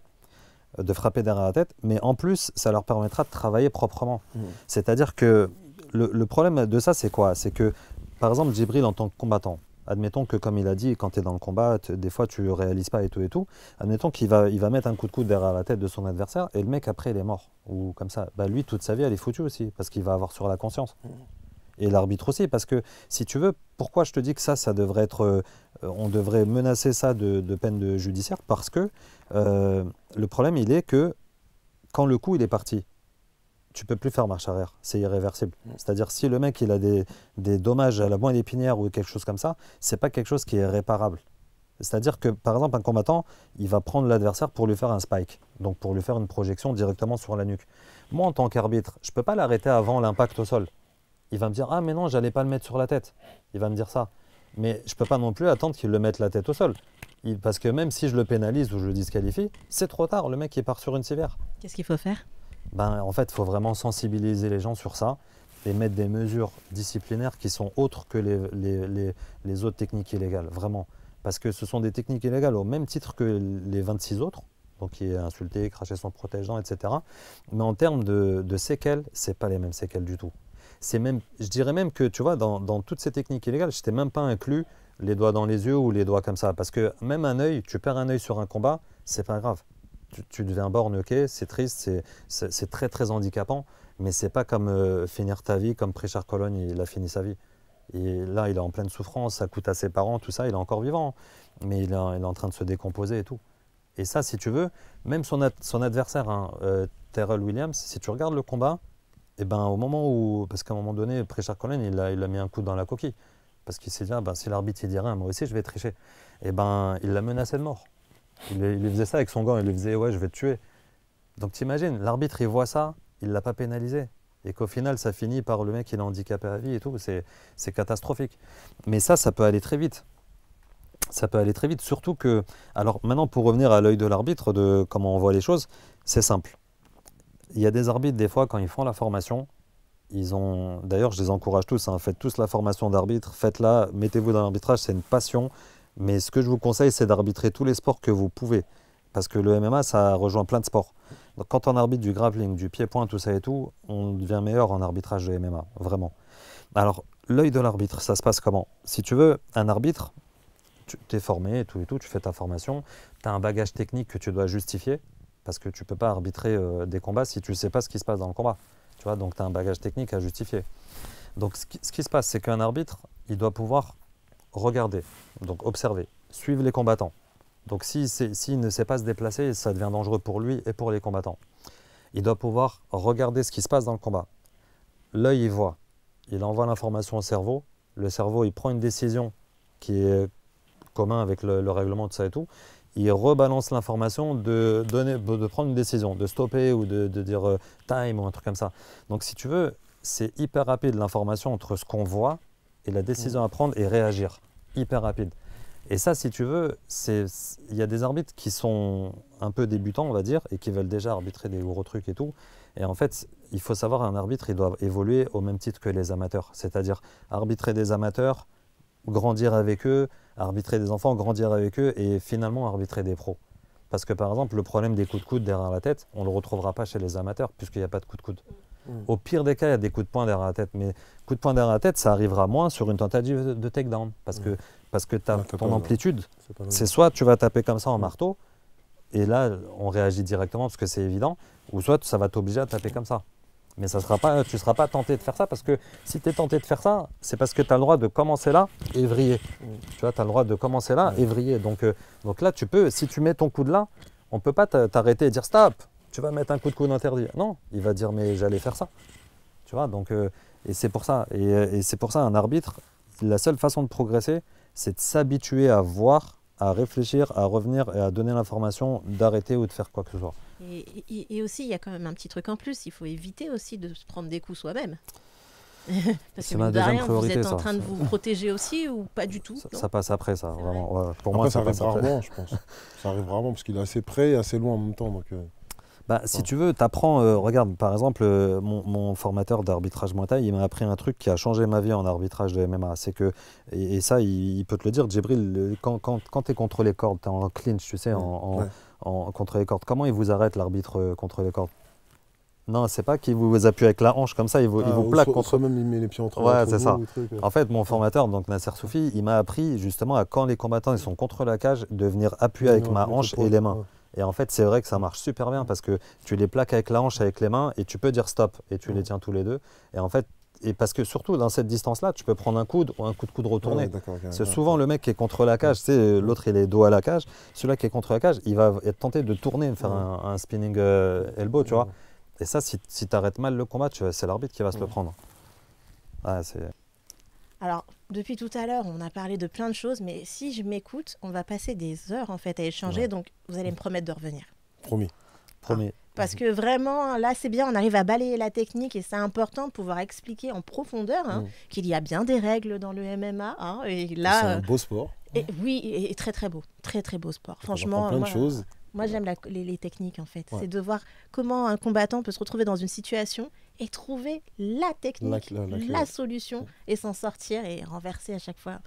a, de frapper derrière la tête, mais en plus, ça leur permettra de travailler proprement. C'est-à-dire que le problème de ça, c'est quoi? C'est que, par exemple, Djibril, en tant que combattant, admettons que, comme il a dit, quand tu es dans le combat, des fois, tu ne réalises pas et tout, admettons qu'il va mettre un coup de coude derrière la tête de son adversaire, et le mec, après, il est mort, ou comme ça. Bah, lui, toute sa vie, elle est foutue aussi, parce qu'il va avoir sur la conscience. Et l'arbitre aussi, parce que, si tu veux, pourquoi je te dis que ça devrait être... on devrait menacer ça de peine judiciaire, parce que le problème, il est que, quand le coup, il est parti, tu ne peux plus faire marche arrière, c'est irréversible. C'est-à-dire si le mec il a des dommages à la moelle épinière ou quelque chose comme ça, c'est pas quelque chose qui est réparable. C'est-à-dire que par exemple un combattant, il va prendre l'adversaire pour lui faire un spike, donc pour lui faire une projection directement sur la nuque. Moi en tant qu'arbitre, je ne peux pas l'arrêter avant l'impact au sol. Il va me dire ah mais non, j'allais pas le mettre sur la tête. Il va me dire ça. Mais je ne peux pas non plus attendre qu'il le mette la tête au sol. Parce que même si je le pénalise ou je le disqualifie, c'est trop tard, le mec il part sur une civière. Qu'est-ce qu'il faut faire? En fait, il faut vraiment sensibiliser les gens sur ça et mettre des mesures disciplinaires qui sont autres que les autres techniques illégales, vraiment. Parce que ce sont des techniques illégales au même titre que les 26 autres, donc qui est insulter, cracher son protège-dents, etc. Mais en termes de séquelles, ce n'est pas les mêmes séquelles du tout. Je dirais même que, tu vois, dans toutes ces techniques illégales, je n'étais même pas inclus les doigts dans les yeux ou les doigts comme ça. Parce que même un œil, tu perds un œil sur un combat, c'est pas grave. Tu deviens borgne, ok, c'est triste, c'est très très handicapant, mais c'est pas comme finir ta vie comme Prichard Colón, il a fini sa vie. Et là, il est en pleine souffrance, ça coûte à ses parents, tout ça, il est encore vivant, mais il est en train de se décomposer et tout. Et ça, si tu veux, même son adversaire, hein, Terrell Williams, si tu regardes le combat, et ben, au moment où, parce qu'à un moment donné, Prichard Colón, il a mis un coup dans la coquille, parce qu'il s'est dit, ah, ben, si l'arbitre il dit rien, moi aussi je vais tricher. Et ben, il l'a menacé de mort. Il faisait ça avec son gant, il lui faisait, ouais, je vais te tuer. Donc t'imagines, l'arbitre il voit ça, il ne l'a pas pénalisé. Et qu'au final, ça finit par le mec, il est handicapé à vie et tout, c'est catastrophique. Mais ça peut aller très vite. Ça peut aller très vite, surtout que... Alors maintenant, pour revenir à l'œil de l'arbitre, de comment on voit les choses, c'est simple. Il y a des arbitres, des fois, quand ils font la formation, ils ont... D'ailleurs, je les encourage tous, hein, faites tous la formation d'arbitre, faites-la, mettez-vous dans l'arbitrage, c'est une passion. Mais ce que je vous conseille, c'est d'arbitrer tous les sports que vous pouvez. Parce que le MMA, ça rejoint plein de sports. Donc quand on arbitre du grappling, du pied-point, tout ça et tout, on devient meilleur en arbitrage de MMA, vraiment. Alors, l'œil de l'arbitre, ça se passe comment? Si tu veux, un arbitre, tu t'es formé et tout, tu fais ta formation, tu as un bagage technique que tu dois justifier, parce que tu ne peux pas arbitrer des combats si tu ne sais pas ce qui se passe dans le combat. Tu vois, donc tu as un bagage technique à justifier. Donc ce qui se passe, c'est qu'un arbitre, il doit pouvoir regarder, donc observer, suivre les combattants. Donc s'il ne sait pas se déplacer, ça devient dangereux pour lui et pour les combattants. Il doit pouvoir regarder ce qui se passe dans le combat. L'œil, il voit. Il envoie l'information au cerveau. Le cerveau, il prend une décision qui est commun avec le règlement, tout ça et tout. Il rebalance l'information de prendre une décision, de stopper ou de dire time ou un truc comme ça. Donc si tu veux, c'est hyper rapide l'information entre ce qu'on voit et la décision à prendre et réagir. Hyper rapide. Et ça, si tu veux, il y a des arbitres qui sont un peu débutants, on va dire, et qui veulent déjà arbitrer des gros trucs et tout. Et en fait, il faut savoir, un arbitre, il doit évoluer au même titre que les amateurs. C'est-à-dire arbitrer des amateurs, grandir avec eux, arbitrer des enfants, grandir avec eux, et finalement arbitrer des pros. Parce que par exemple, le problème des coups de coude derrière la tête, on ne le retrouvera pas chez les amateurs, puisqu'il n'y a pas de coups de coude. Au pire des cas, il y a des coups de poing derrière la tête, mais coups de poing derrière la tête, ça arrivera moins sur une tentative de takedown, parce que ton amplitude, c'est soit tu vas taper comme ça en marteau, et là, on réagit directement parce que c'est évident, ou soit ça va t'obliger à taper comme ça. Mais tu ne seras pas tenté de faire ça, parce que si tu es tenté de faire ça, c'est parce que tu as le droit de commencer là et vriller. Tu vois, tu as le droit de commencer là et vriller. Donc là, tu peux, si tu mets ton coude là, on ne peut pas t'arrêter et dire stop, tu vas mettre un coup de coude interdit. Non, il va dire mais j'allais faire ça. Tu vois, donc, et c'est pour ça. Et c'est pour ça, un arbitre, la seule façon de progresser, c'est de s'habituer à voir, à réfléchir, à revenir et à donner l'information d'arrêter ou de faire quoi que ce soit. Et aussi, il y a quand même un petit truc en plus, il faut éviter aussi de se prendre des coups soi-même. Parce que ma deuxième priorité, vous êtes en train de vous protéger aussi ou pas du tout? Ça passe après, ça, vraiment. Ouais, pour après, moi, ça arrive passe après. rarement, je pense. Ça arrive rarement parce qu'il est assez près et assez loin en même temps. Donc, si tu veux, tu apprends, regarde, par exemple, mon formateur d'arbitrage Muay Thai, il m'a appris un truc qui a changé ma vie en arbitrage de MMA. C'est que, et ça, il peut te le dire, Djibril, quand tu es contre les cordes, tu es en clinch, tu sais, contre les cordes, comment il vous arrête l'arbitre contre les cordes? Non, c'est pas qu'il vous appuie avec la hanche comme ça, il vous plaque contre. Même il met les pieds entre. Ouais, c'est ça. En fait, mon formateur, donc Nasser Soufi, il m'a appris justement à quand les combattants ils sont contre la cage, de venir appuyer avec ma hanche et les mains. Ouais. Et en fait, c'est vrai que ça marche super bien parce que tu les plaques avec la hanche, avec les mains et tu peux dire stop et tu les tiens tous les deux. Et en fait, parce que surtout dans cette distance-là, tu peux prendre un coude ou un coup de coude retourné. Ouais, c'est souvent le mec qui est contre la cage, l'autre il est dos à la cage. Celui-là qui est contre la cage, il va être tenté de tourner, de faire un spinning elbow, tu vois. Et ça, si tu arrêtes mal le combat, c'est l'arbitre qui va se le prendre. Ah, alors, depuis tout à l'heure, on a parlé de plein de choses, mais si je m'écoute, on va passer des heures en fait à échanger, donc vous allez me promettre de revenir. Promis. Promis. Parce que vraiment, là, c'est bien, on arrive à balayer la technique et c'est important de pouvoir expliquer en profondeur qu'il y a bien des règles dans le MMA. Et là, c'est un beau sport. Oui, et très très beau. Très très beau sport. Franchement, plein de choses. Moi, j'aime les techniques, en fait. Ouais. C'est de voir comment un combattant peut se retrouver dans une situation et trouver la technique, la solution, et s'en sortir et renverser à chaque fois.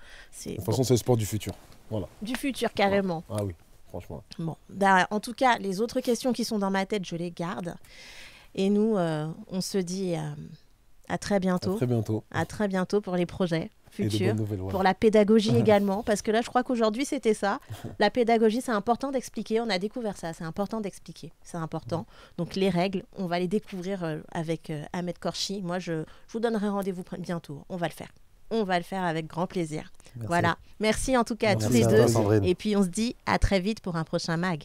De toute façon, c'est le sport du futur. Voilà. Du futur, carrément. Ah oui, franchement. Bon, en tout cas, les autres questions qui sont dans ma tête, je les garde. Et nous, on se dit à À très À bientôt. très bientôt. À très bientôt pour les projets Et de futurs. bonnes nouvelles. Voilà. Pour la pédagogie également, parce que là, je crois qu'aujourd'hui, c'était ça. La pédagogie, c'est important d'expliquer. On a découvert ça, c'est important d'expliquer. C'est important. Donc, les règles, on va les découvrir avec Ahmed Korchi. Moi, je vous donnerai rendez-vous bientôt. On va le faire. On va le faire avec grand plaisir. Merci. Voilà. Merci en tout cas à tous Merci les à deux. toi, Sandrine. Et puis, on se dit à très vite pour un prochain mag.